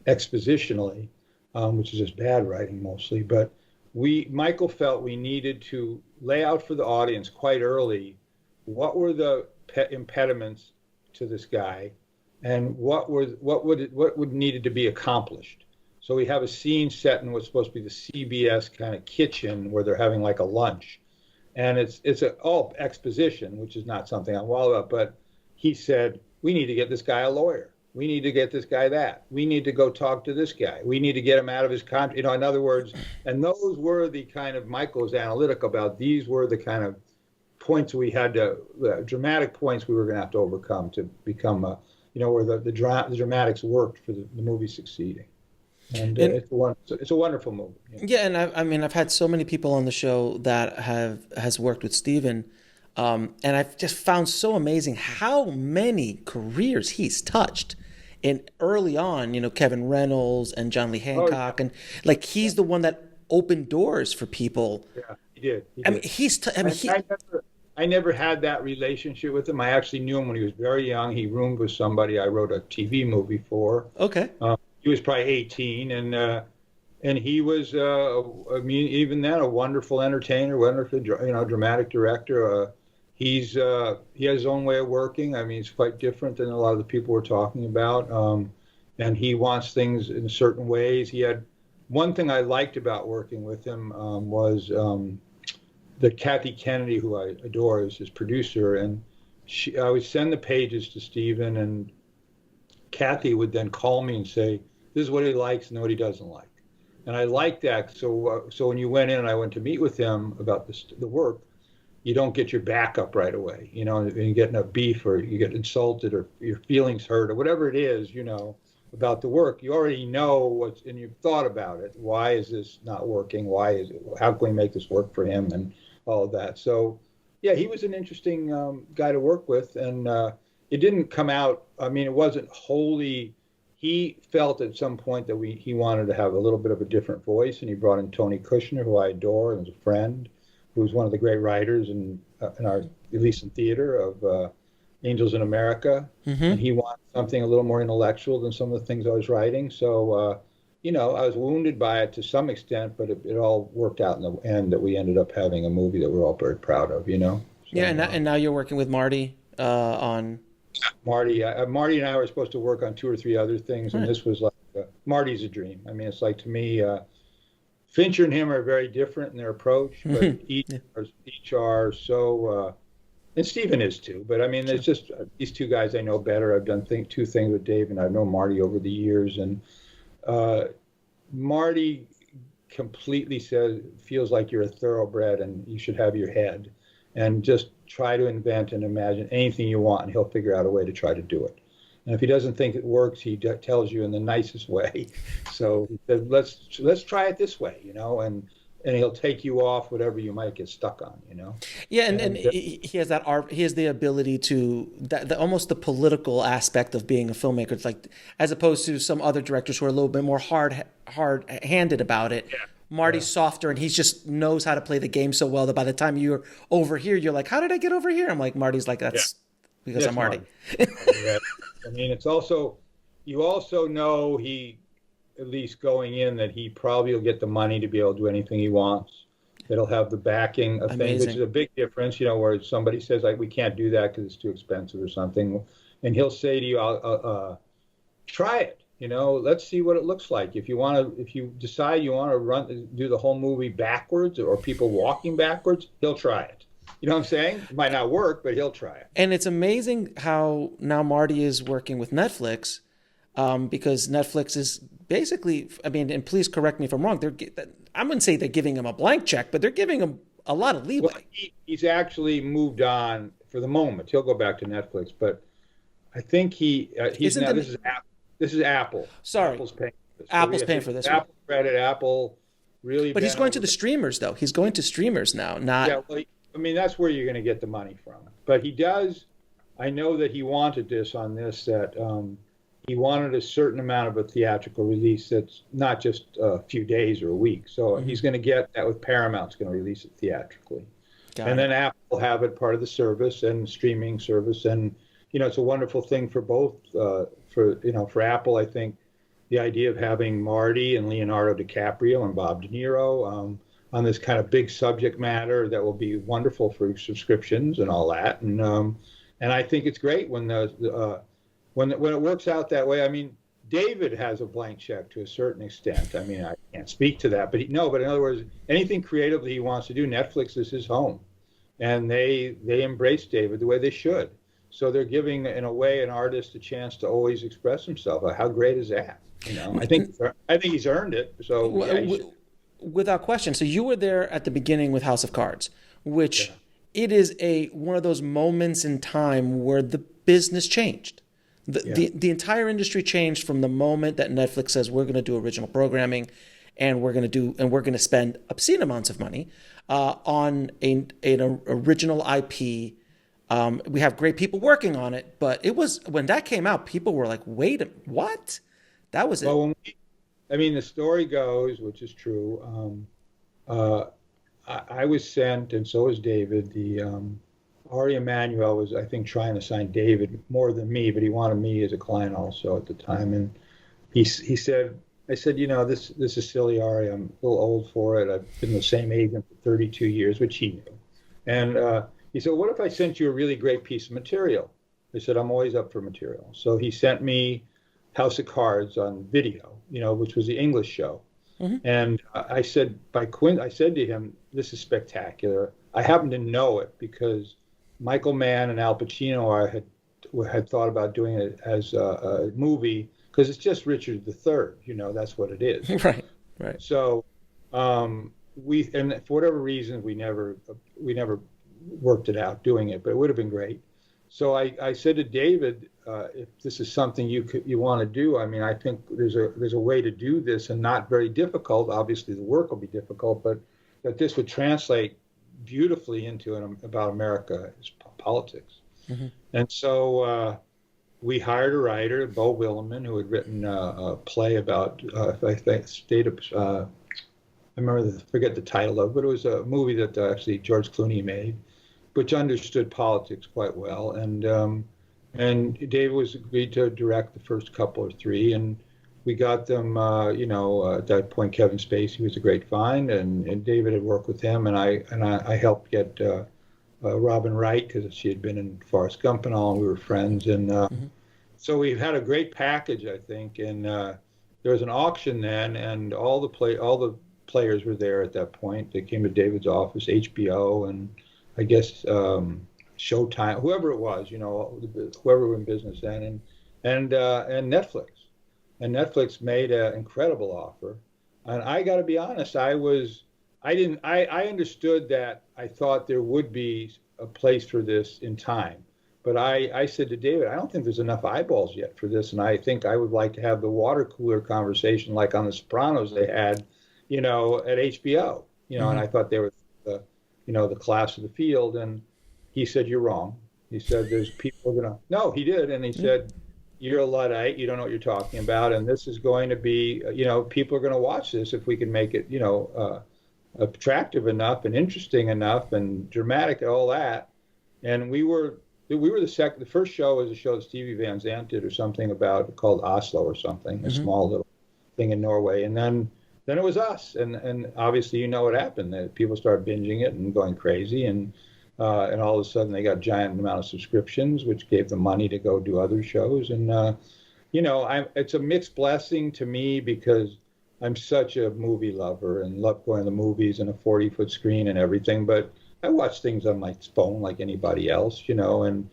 expositionally, which is just bad writing mostly. But Michael felt we needed to lay out for the audience quite early what were the impediments to this guy, and what would needed to be accomplished. So we have a scene set in what's supposed to be the CBS kind of kitchen where they're having like a lunch, and it's all exposition, which is not something I'm wild about. But he said, we need to get this guy a lawyer. We need to get this guy that. We need to go talk to this guy. We need to get him out of his contract. In other words, and those were the kind of, Michael was analytic about, these were the kind of points the dramatic points we were going to have to overcome to become where the dramatics worked for the movie succeeding. And it's a wonderful movie. Yeah, and I've had so many people on the show that has worked with Steven, and I've just found so amazing how many careers he's touched. And early on, Kevin Reynolds and John Lee Hancock, and like he's the one that opened doors for people. Yeah, he did. I never had that relationship with him. I actually knew him when he was very young. He roomed with somebody I wrote a TV movie for. Okay. He was probably 18, and he was, even then, a wonderful entertainer, wonderful, dramatic director. He has his own way of working. I mean, it's quite different than a lot of the people we're talking about. And he wants things in certain ways. He had one thing I liked about working with him was that Kathy Kennedy, who I adore, is his producer, and I would send the pages to Steven, and Kathy would then call me and say, this is what he likes and what he doesn't like. And I liked that. So when you went in and I went to meet with him about the work, you don't get your back up right away, and you get in a beef or you get insulted or your feelings hurt or whatever it is, about the work. You already know and you've thought about it. Why is this not working? How can we make this work for him and all of that? So, yeah, he was an interesting guy to work with, and it didn't come out. I mean, it wasn't wholly. He felt at some point that he wanted to have a little bit of a different voice, and he brought in Tony Kushner, who I adore and is a friend, who's one of the great writers in our, at least in theater, of Angels in America, and he wanted something a little more intellectual than some of the things I was writing. So, I was wounded by it to some extent, but it all worked out in the end that we ended up having a movie that we're all very proud of. So, Yeah, and now you're working with Marty on. Marty and I were supposed to work on 2 or 3 other things, and Right. this was like Marty's a dream. I mean, it's like to me, Fincher and him are very different in their approach, but each are so. And Stephen is too, but I mean, it's just these 2 guys I know better. I've done 2 things with Dave, and I've known Marty over the years, and Marty completely feels like you're a thoroughbred and you should have your head, and just try to invent and imagine anything you want, and he'll figure out a way to try to do it. And if he doesn't think it works, he tells you in the nicest way. So he said, let's try it this way, and he'll take you off whatever you might get stuck on. Yeah, and he has that art. He has the ability to almost the political aspect of being a filmmaker. It's like, as opposed to some other directors who are a little bit more hard-handed about it. Yeah. Marty's softer, and he just knows how to play the game so well that by the time you're over here, you're like, how did I get over here? I'm like, Marty's like, that's because I'm Marty. I mean, it's also, you also know he, at least going in, that he probably will get the money to be able to do anything he wants. It'll have the backing of things, which is a big difference, where somebody says, like, we can't do that because it's too expensive or something. And he'll say to you, I'll try it. Let's see what it looks like. If you decide you want to do the whole movie backwards, or people walking backwards, he'll try it. You know what I'm saying? It might not work, but he'll try it. And it's amazing how now Marty is working with Netflix, because Netflix is basically, I mean, and please correct me if I'm wrong, I wouldn't say they're giving him a blank check, but they're giving him a lot of leeway. Well, he's actually moved on for the moment. He'll go back to Netflix, but I think this is Apple. Sorry. Apple's paying for this. Apple's paying for this. Apple credit, Apple really. But he's going to the streamers, though. He's going to streamers now, not. Yeah, well, I mean, that's where you're going to get the money from. But he does. I know that he wanted this on this, that he wanted a certain amount of a theatrical release that's not just a few days or a week. So he's going to get that with Paramount's going to release it theatrically. Then Apple will have it part of the service and streaming service. And, it's a wonderful thing for both. For Apple, I think the idea of having Marty and Leonardo DiCaprio and Bob De Niro on this kind of big subject matter that will be wonderful for subscriptions and all that. And I think it's great when when it works out that way. I mean, David has a blank check to a certain extent. I mean, I can't speak to that, but in other words, anything creative that he wants to do, Netflix is his home, and they embrace David the way they should. So they're giving, in a way, an artist a chance to always express himself. How great is that? I think he's earned it. So without question. So you were there at the beginning with House of Cards, which it is one of those moments in time where the business changed. The entire industry changed from the moment that Netflix says we're going to do original programming, and we're going to spend obscene amounts of money on an original IP. We have great people working on it, but it was, when that came out, people were like, "Wait, what?" That was it. Well, the story goes, which is true. I was sent, and so was David. Ari Emanuel was, I think, trying to sign David more than me, but he wanted me as a client also at the time. And he said, I said, this is silly, Ari. I'm a little old for it. I've been the same agent for 32 years, which he knew. And he said, what if I sent you a really great piece of material? I said, I'm always up for material. So he sent me House of Cards on video, which was the English show. And I said, I said to him, this is spectacular. I happen to know it because Michael Mann and Al Pacino had thought about doing it as a movie, because it's just Richard III. That's what it is. Right. So and for whatever reason, we never worked it out doing it, but it would have been great. So I said to David, if this is something you want to do, I mean, I think there's a way to do this, and not very difficult. Obviously, the work will be difficult, but that this would translate beautifully into about America's politics. And so we hired a writer, Bo Williman, who had written a play about forget the title of, but it was a movie that actually George Clooney made, which understood politics quite well. And David was agreed to direct the first couple or three, and we got them. At that point, Kevin Spacey was a great find, and David had worked with him, and I helped get Robin Wright because she had been in Forrest Gump and all, and we were friends, and so we had a great package, I think. And there was an auction then, and all the players were there at that point. They came to David's office, HBO, and I guess Showtime, whoever it was, whoever was in business then, and Netflix. And Netflix made an incredible offer. And I got to be honest, I understood that. I thought there would be a place for this in time. But I said to David, I don't think there's enough eyeballs yet for this. And I think I would like to have the water cooler conversation like on The Sopranos they had, at HBO, and I thought they were the class of the field. And he said, you're wrong. He said, there's people no, he did. And he said, you're a Luddite. You don't know what you're talking about. And this is going to be, people are going to watch this if we can make it, attractive enough and interesting enough and dramatic and all that. And we were the first show was a show that Stevie Van Zandt did or something called Oslo or something, a small little thing in Norway. And then it was us. And obviously, what happened. People started binging it and going crazy. And all of a sudden they got a giant amount of subscriptions, which gave them money to go do other shows. And, it's a mixed blessing to me because I'm such a movie lover and love going to the movies and a 40-foot screen and everything. But I watch things on my phone like anybody else, and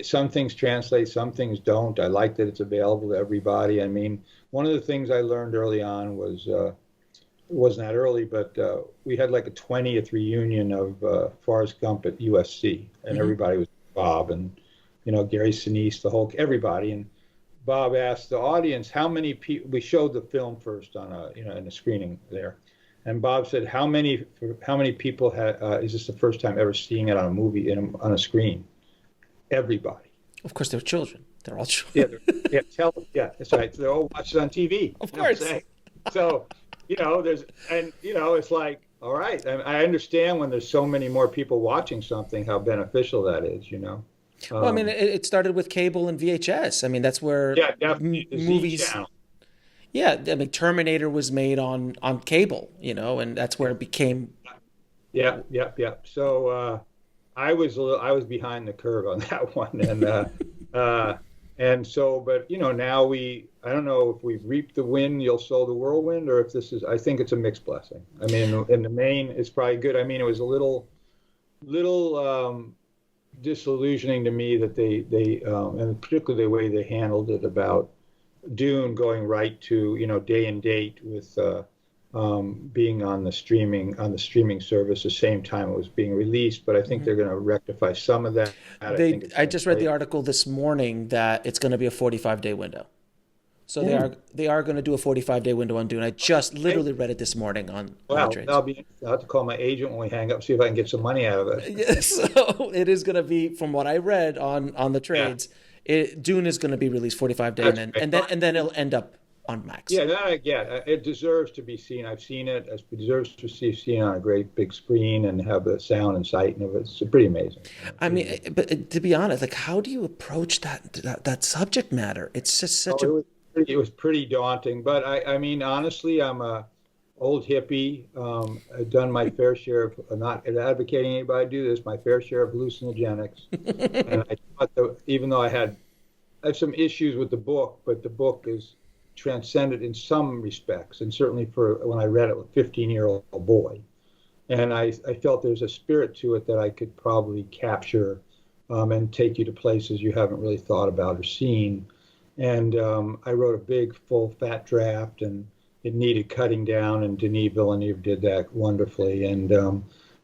some things translate, some things don't. I like that it's available to everybody. I mean, one of the things I learned early on was, it wasn't that early, but we had like a 20th reunion of Forrest Gump at USC, and everybody was Bob and, Gary Sinise, everybody. And Bob asked the audience how many people, we showed the film first on in a screening there. And Bob said, how many people is this the first time ever seeing it on a movie on a screen? Everybody. Of course, they're children. They're all children. Yeah, that's right. They all watch it on TV. Of course. So, it's like, all right. I understand when there's so many more people watching something, how beneficial that is, Well, I mean, it started with cable and VHS. I mean, that's where movies. Yeah, I mean, Terminator was made on cable, and that's where it became. Yeah. So I was behind the curve on that one, and so, but now I don't know if we've reaped the wind, you'll sow the whirlwind, or if this is. I think it's a mixed blessing. I mean, in the main, it's probably good. I mean, it was a little disillusioning to me that they and particularly the way they handled it about Dune going right to day and date with being on the streaming service the same time it was being released. But I think they're going to rectify some of that. I just read the article this morning that it's going to be a 45-day window. So they are going to do a 45-day window on Dune. I just literally read it this morning on trades. I'll have to call my agent when we hang up, see if I can get some money out of it. Yeah, so it is going to be, from what I read on the trades. Yeah. Dune is going to be released 45 days, and then it'll end up on Max. Yeah, that I get. It deserves to be seen. I've seen it. It deserves to be seen on a great big screen and have the sound and sight, and it's pretty amazing. I mean, but to be honest, like, how do you approach that subject matter? It's just such It was pretty daunting, but I mean, honestly, I'm a old hippie. I've done my fair share of, I'm not advocating anybody do this, my fair share of hallucinogenics. And I thought even though I have some issues with the book, but the book is transcended in some respects, and certainly for when I read it with a 15-year-old boy. And I felt there's a spirit to it that I could probably capture and take you to places you haven't really thought about or seen. And I wrote a big, full, fat draft, and it needed cutting down, and Denis Villeneuve did that wonderfully. And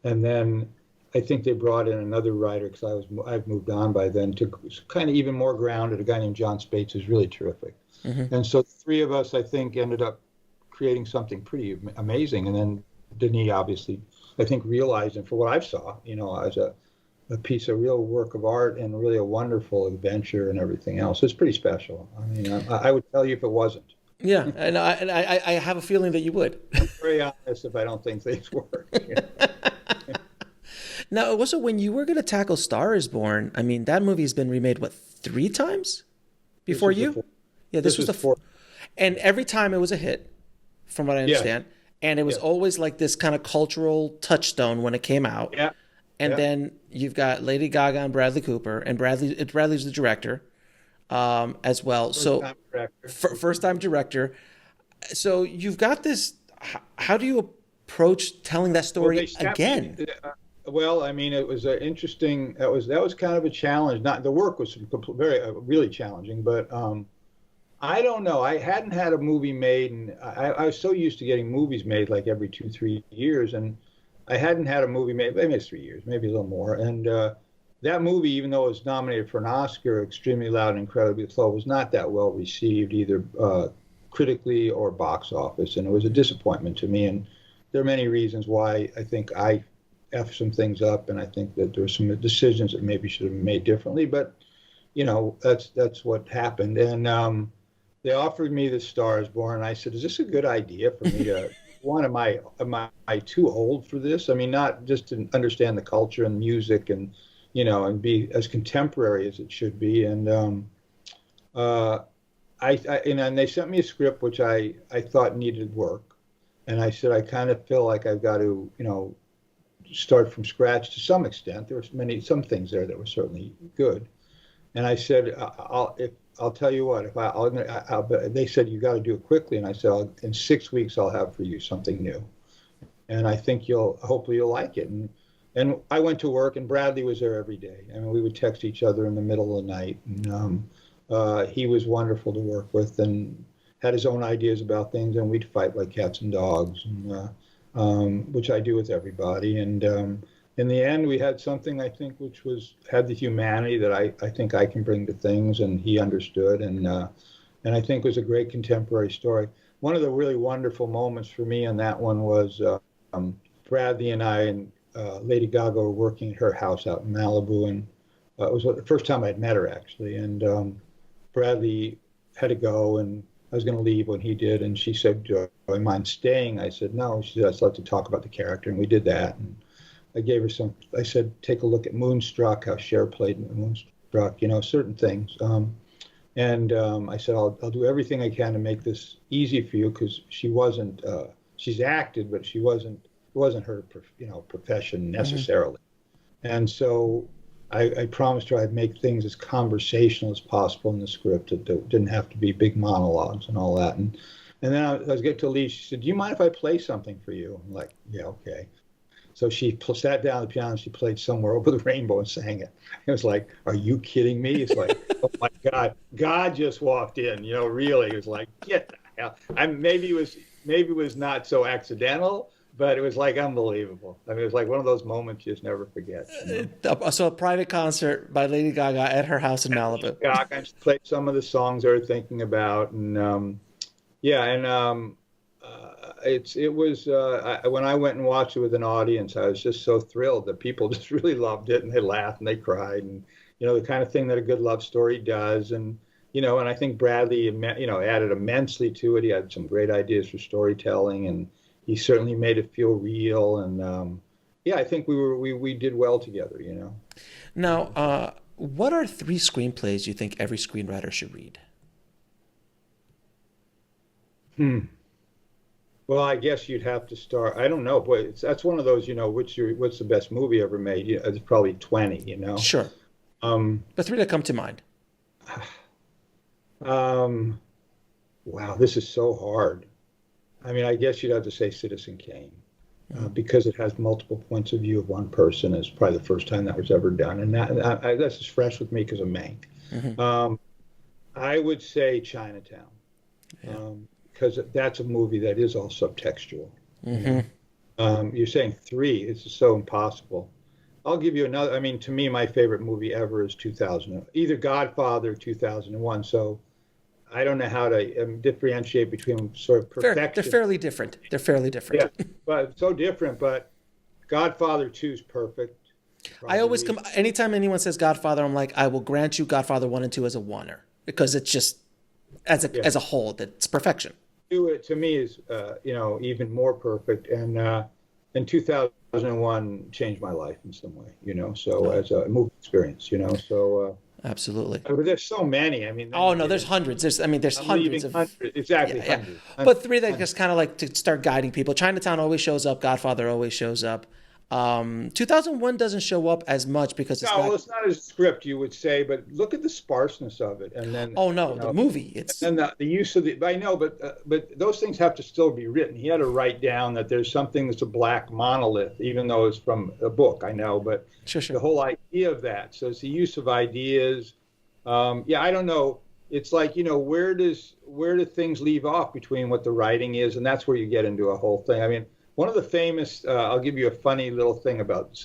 then I think they brought in another writer, because I've moved on by then, to kind of even more grounded. A guy named John Spates who's really terrific. Mm-hmm. And so the three of us, I think, ended up creating something pretty amazing. And then Denis, obviously, I think realized, and for what I saw, as a piece of real work of art and really a wonderful adventure and everything else. It's pretty special. I mean, I would tell you if it wasn't. Yeah, and I have a feeling that you would. I'm very honest if I don't think things work. Now, also, when you were going to tackle Star is Born, I mean, that movie's been remade, what, three times This before was the you? fourth. Yeah, this This was was the, the fourth. and every time it was a hit, from what I Yes. understand. And it was Yes. always like this kind of cultural touchstone when it came out. Yeah. And Yeah. then you've got Lady Gaga and Bradley Cooper, and Bradley's the director as well. First So, time director. first time director. So you've got this. How do you approach telling that Well, they story sent again? me. Well, I mean, it was interesting. That was kind of a challenge. Not the work was very really challenging, but I don't know. I hadn't had a movie made, and I was so used to getting movies made like every 2, 3 years, and I hadn't had a movie made. Maybe it's 3 years, maybe a little more. And that movie, even though it was nominated for an Oscar, Extremely Loud and Incredibly Slow, was not that well received either critically or box office, and it was a disappointment to me. And there are many reasons why I think I effed some things up, and I think that there were some decisions that maybe should have been made differently. But that's what happened. And they offered me The Star Is Born, and I said, "Is this a good idea for me to?" One, am I too old for this? I mean, not just to understand the culture and music, and be as contemporary as it should be. And uh, and they sent me a script which I thought needed work, and I said I kind of feel like I've got to start from scratch to some extent. There were some things there that were certainly good, and I said I'll tell you what, if they said you got to do it quickly, and I said in 6 weeks I'll have for you something new, and I think hopefully you'll like it. And I went to work, and Bradley was there every day. I mean, we would text each other in the middle of the night, and he was wonderful to work with, and had his own ideas about things, and we'd fight like cats and dogs, and which I do with everybody. And in the end, we had something I think which had the humanity that I think I can bring to things, and he understood, and I think was a great contemporary story. One of the really wonderful moments for me in that one was Bradley and I and Lady Gaga were working at her house out in Malibu, and it was the first time I'd met her actually. And Bradley had to go, and I was going to leave when he did, and she said, "Do I mind staying?" I said, "No." She said, "I'd like to talk about the character," and we did that. And I gave her I said, "Take a look at Moonstruck, how Cher played in Moonstruck, certain things." And I said, I'll do everything I can to make this easy for you, because she's acted, but it wasn't her, profession necessarily. Mm-hmm. And so I promised her I'd make things as conversational as possible in the script. That didn't have to be big monologues and all that. And then I was getting to leave. She said, "Do you mind if I play something for you?" I'm like, "Yeah, okay." So she sat down at the piano and she played Somewhere Over the Rainbow and sang it. It was like, "Are you kidding me?" It's like, oh my God, God just walked in. Really, it was like, get the hell. Maybe it was not so accidental, but it was like unbelievable. I mean, it was like one of those moments you just never forget. So a private concert by Lady Gaga at her house in Malibu. Gaga played some of the songs I was thinking about, and it was when I went and watched it with an audience, I was just so thrilled that people just really loved it, and they laughed and they cried, and the kind of thing that a good love story does. And and I think Bradley added immensely to it. He had some great ideas for storytelling, and he certainly made it feel real. And I think we did well together. Now, what are 3 screenplays you think every screenwriter should read? Well, I guess you'd have to start. I don't know, but that's one of those. What's the best movie ever made? It's probably 20. Sure. The 3 that come to mind. Wow, this is so hard. I mean, I guess you'd have to say Citizen Kane, because it has multiple points of view of one person. It's probably the first time that was ever done, and that's just fresh with me because of Mank. Mm-hmm. I would say Chinatown. Yeah. Because that's a movie that is all subtextual. Mm-hmm. You're saying 3. It's just so impossible. I'll give you another. I mean, to me, my favorite movie ever is 2000, either Godfather or 2001. So I don't know how to differentiate between sort of perfection. They're fairly different. Yeah, but so different. But Godfather 2 is perfect. Probably. I always anytime anyone says Godfather, I'm like, I will grant you Godfather 1 and 2 as a oneer, because it's just Yeah. as a whole. That's perfection. It to me is even more perfect. And 2001 changed my life in some way. So Oh, as a movie experience. So. absolutely. But there's so many. I mean, then Oh you no, get there's into. hundreds. There's I'm hundreds leaving of hundreds. Exactly, yeah, yeah. hundreds. But three that just kind of like to start guiding people. Chinatown always shows up. Godfather always shows up. 2001 doesn't show up as much because it's No, well, not. it's not a script, you would say, but look at the sparseness of it, and then Oh no, the movie. It's and the use of the. I know, but those things have to still be written. He had to write down that there's something that's a black monolith, even though it's from a book. I know, but sure, the sure. whole idea of that. So it's the use of ideas. Yeah, I don't know. It's like where do things leave off between what the writing is, and that's where you get into a whole thing. I mean, one of the famous. I'll give you a funny little thing about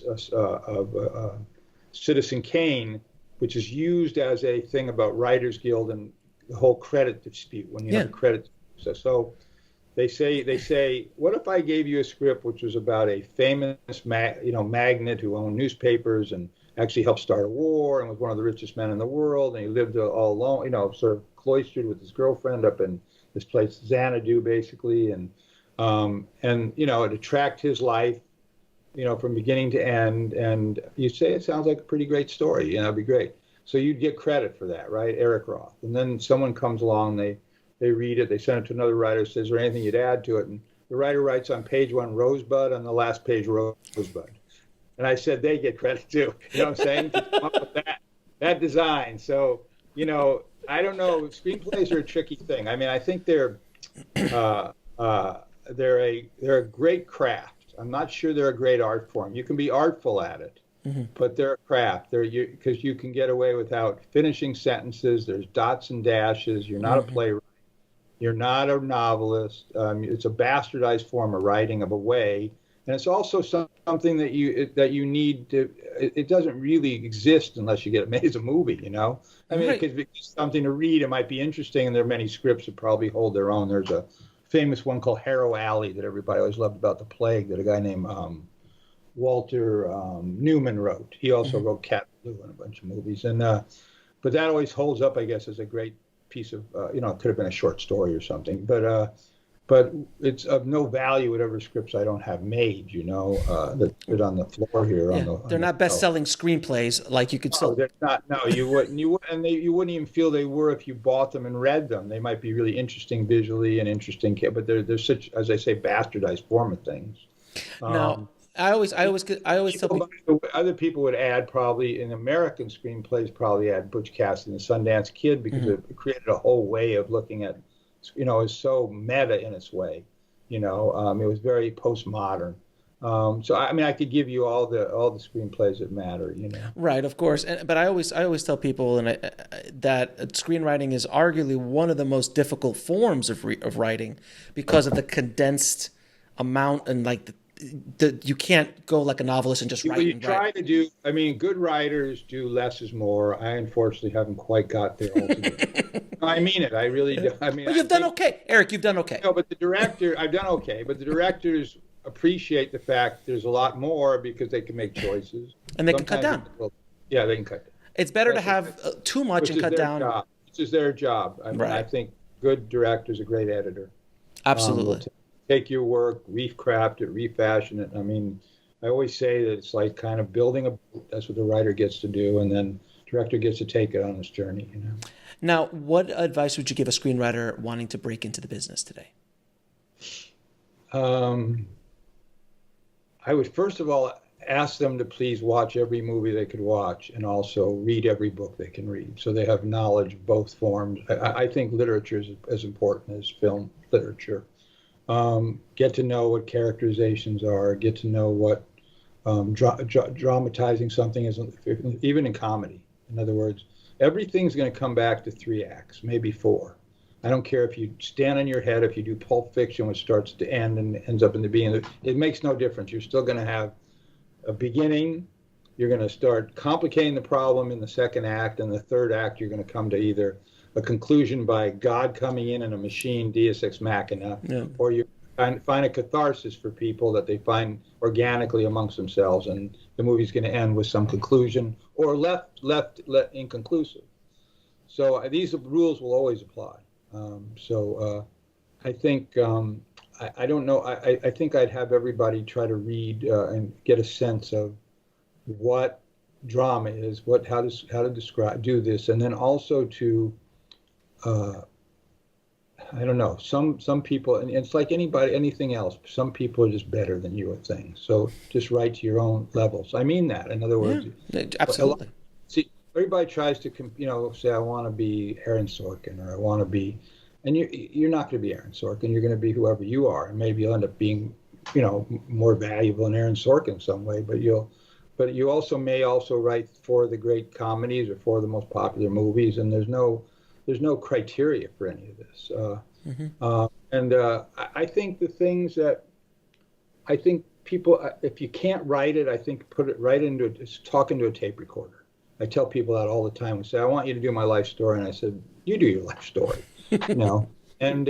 Citizen Kane, which is used as a thing about Writers Guild and the whole credit dispute when you Yeah. have a credit. So they say, what if I gave you a script which was about a famous magnate who owned newspapers and actually helped start a war and was one of the richest men in the world, and he lived all alone, sort of cloistered with his girlfriend up in this place Xanadu, basically, and it tracked his life, from beginning to end. And you say it sounds like a pretty great story, it'd be great. So you'd get credit for that, right? Eric Roth. And then someone comes along, they read it, they send it to another writer, says, is there anything you'd add to it? And the writer writes on page 1, Rosebud, on the last page, Rosebud. And I said, they get credit too. You know what I'm saying? To come up with that design. So, I don't know. Screenplays are a tricky thing. I mean, I think they're a great craft. I'm not sure they're a great art form. You can be artful at it, but they're a craft. Because you can get away without finishing sentences. There's dots and dashes. You're not a playwright. You're not a novelist. It's a bastardized form of writing of a way, and it's also something that you need to. It doesn't really exist unless you get it made as a movie. I mean, Right. it could be something to read. It might be interesting, and there are many scripts that probably hold their own. There's a famous one called Harrow Alley that everybody always loved about the plague that a guy named Walter Newman wrote. He also wrote Cat Blue and a bunch of movies, and but that always holds up, I guess, as a great piece of it could have been a short story or something, but it's of no value whatever scripts I don't have made, that sit on the floor here. Yeah. They're not best-selling screenplays like you could No, sell. they're not. No, you wouldn't. You wouldn't even feel they were if you bought them and read them. They might be really interesting visually and interesting, but they're such, as I say, bastardized form of things. Now, I always tell people. Other people would add probably in American screenplays probably add Butch Cassidy and the Sundance Kid because it created a whole way of looking at, it's so meta in its way. It was very postmodern. So I mean, I could give you all the screenplays that matter. Right, of course. But I always tell people that screenwriting is arguably one of the most difficult forms of writing because of the condensed amount and like you can't go like a novelist and just write. You try to do. I mean, good writers do less is more. I unfortunately haven't quite got there altogether. No, I mean it. I really do. I mean, But you've done okay, Eric. You've done okay. No, but I've done okay. But the directors appreciate the fact there's a lot more because they can make choices. And they can cut down. Yeah, they can cut down. It's better to have too much and cut down. Which is their job. I mean, Right. I think good director's a great editor. Absolutely. Take your work, recraft it, refashion it. I mean, I always say that it's like kind of building a boat. That's what the writer gets to do, and then director gets to take it on his journey. Now, what advice would you give a screenwriter wanting to break into the business today? I would first of all ask them to please watch every movie they could watch and also read every book they can read so they have knowledge of both forms. I think literature is as important as film literature. Get to know what characterizations are, get to know what dramatizing something is, even in comedy. In other words, everything's going to come back to 3 acts, maybe 4. I don't care if you stand on your head, if you do Pulp Fiction, which starts at the end and ends up in the beginning. It makes no difference. You're still going to have a beginning. You're going to start complicating the problem in the 2nd act, and the 3rd act, you're going to come to either a conclusion by God coming in a machine, Deus Ex Machina, or you find a catharsis for people that they find organically amongst themselves, and the movie's going to end with some conclusion or left inconclusive. So these rules will always apply. I think I don't know. I think I'd have everybody try to read and get a sense of what drama is, what how to describe do this, and then also to uh, I don't know. Some people, and it's like anybody, anything else. Some people are just better than you at things. So just write to your own levels. I mean that. In other Yeah, words, absolutely. see, everybody tries to, say, I want to be Aaron Sorkin, or I want to be, and you're not going to be Aaron Sorkin. You're going to be whoever you are, and maybe you'll end up being, more valuable than Aaron Sorkin in some way. But you also may also write for the great comedies or for the most popular movies, and there's no criteria for any of this. And I think the things that I think people, if you can't write it, I think put it right into it. Just talk into a tape recorder. I tell people that all the time. We say, I want you to do my life story. And I said, you do your life story, you know, and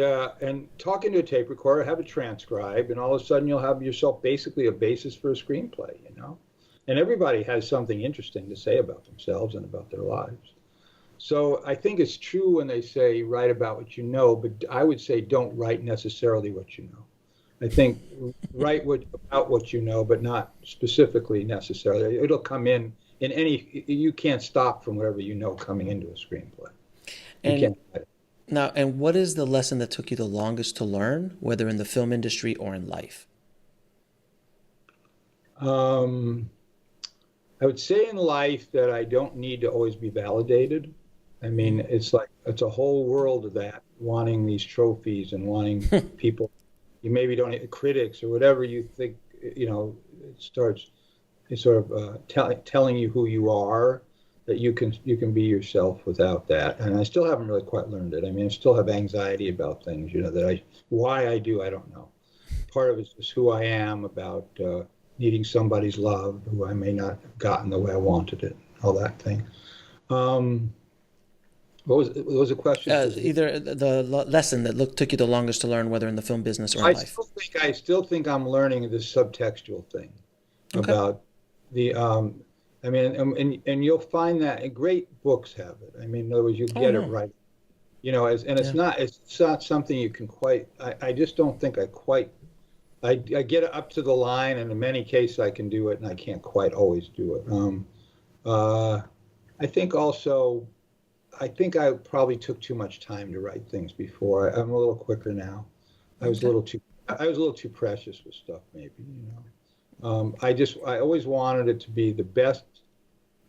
talk into a tape recorder, have it transcribed, and all of a sudden you'll have yourself basically a basis for a screenplay, and everybody has something interesting to say about themselves and about their lives. So I think it's true when they say write about what you know, but I would say don't write necessarily what you know. I think write about what you know, but not specifically necessarily. It'll come in any. You can't stop from whatever you know coming into a screenplay. You And can't. now, and what is the lesson that took you the longest to learn, whether in the film industry or in life? Um, I would say in life that I don't need to always be validated. I mean, it's a whole world of that, wanting these trophies and wanting people, you maybe don't, critics or whatever you think, it's sort of telling you who you are, that you can be yourself without that. And I still haven't really quite learned it. I mean, I still have anxiety about things, why I do, I don't know. Part of it is who I am, about needing somebody's love, who I may not have gotten the way I wanted it, all that thing. Um, what was the question? Either the lesson that took you the longest to learn, whether in the film business or in I life. still think I'm learning this subtextual thing Okay. about the. I mean, and you'll find that great books have it. I mean, in other words, you Oh get it no. right. And Yeah. it's not something you can quite. I just don't think I quite. I get up to the line, and in many cases I can do it, and I can't quite always do it. Uh, I think also. I think I probably took too much time to write things before. I'm a little quicker now. I was a Okay. little too I was a little too precious with stuff, maybe. I always wanted it to be the best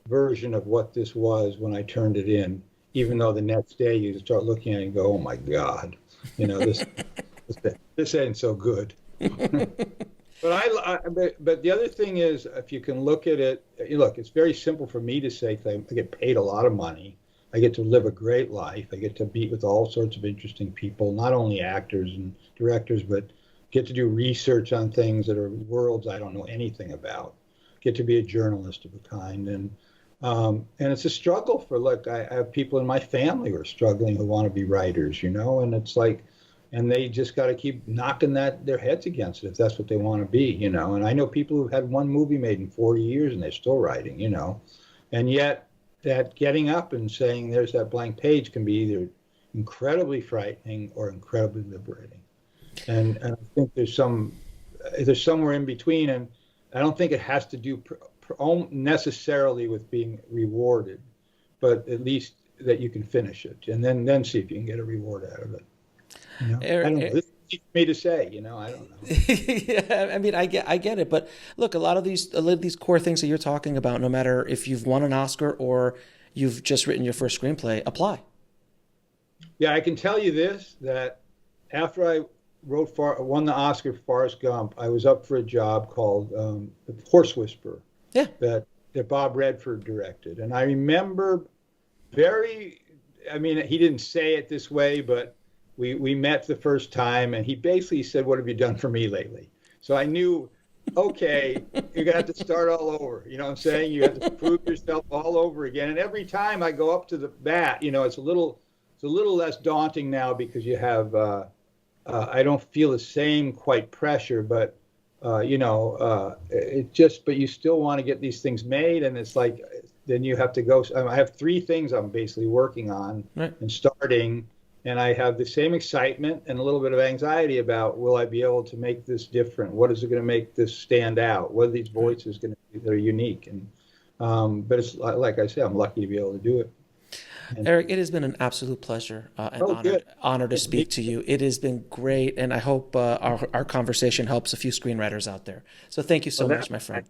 version of what this was when I turned it in, even though the next day you start looking at it and go, oh my God, this ain't so good. But the other thing is, if you can look at it, look, it's very simple for me to say, 'cause I get paid a lot of money. I get to live a great life. I get to meet with all sorts of interesting people, not only actors and directors, but get to do research on things that are worlds I don't know anything about. Get to be a journalist of a kind, and it's a struggle for. Look, I have people in my family who are struggling, who want to be writers, and it's like, and they just got to keep knocking their heads against it if that's what they want to be. And I know people who've had one movie made in 40 years and they're still writing. And yet that getting up and saying there's that blank page can be either incredibly frightening or incredibly liberating. And I think there's somewhere in between, and I don't think it has to do necessarily with being rewarded, but at least that you can finish it, and then see if you can get a reward out of it. I don't know. This is easy for me to say. I don't know. Yeah, I mean, I get it, but look, a lot of these core things that you're talking about, no matter if you've won an Oscar or you've just written your first screenplay, apply. Yeah, I can tell you this, that after I won the Oscar for Forrest Gump, I was up for a job called The Horse Whisperer Yeah. that Bob Redford directed, and I remember I mean, he didn't say it this way, but we met the first time, and he basically said, "What have you done for me lately?" So I knew, okay, you're gonna have to start all over. You know what I'm saying? You have to prove yourself all over again. And every time I go up to the bat, it's a little less daunting now, because you have I don't feel the same quite pressure, but but you still want to get these things made, and it's like then you have to go. I have three things I'm basically working on Right. and starting. And I have the same excitement and a little bit of anxiety about, will I be able to make this different? What is it going to make this stand out? What are these voices going to be that are unique? And but it's like I said, I'm lucky to be able to do it. And, Eric, it has been an absolute pleasure and honor to speak to you. It has been great, and I hope our conversation helps a few screenwriters out there. So thank you so much, my friend.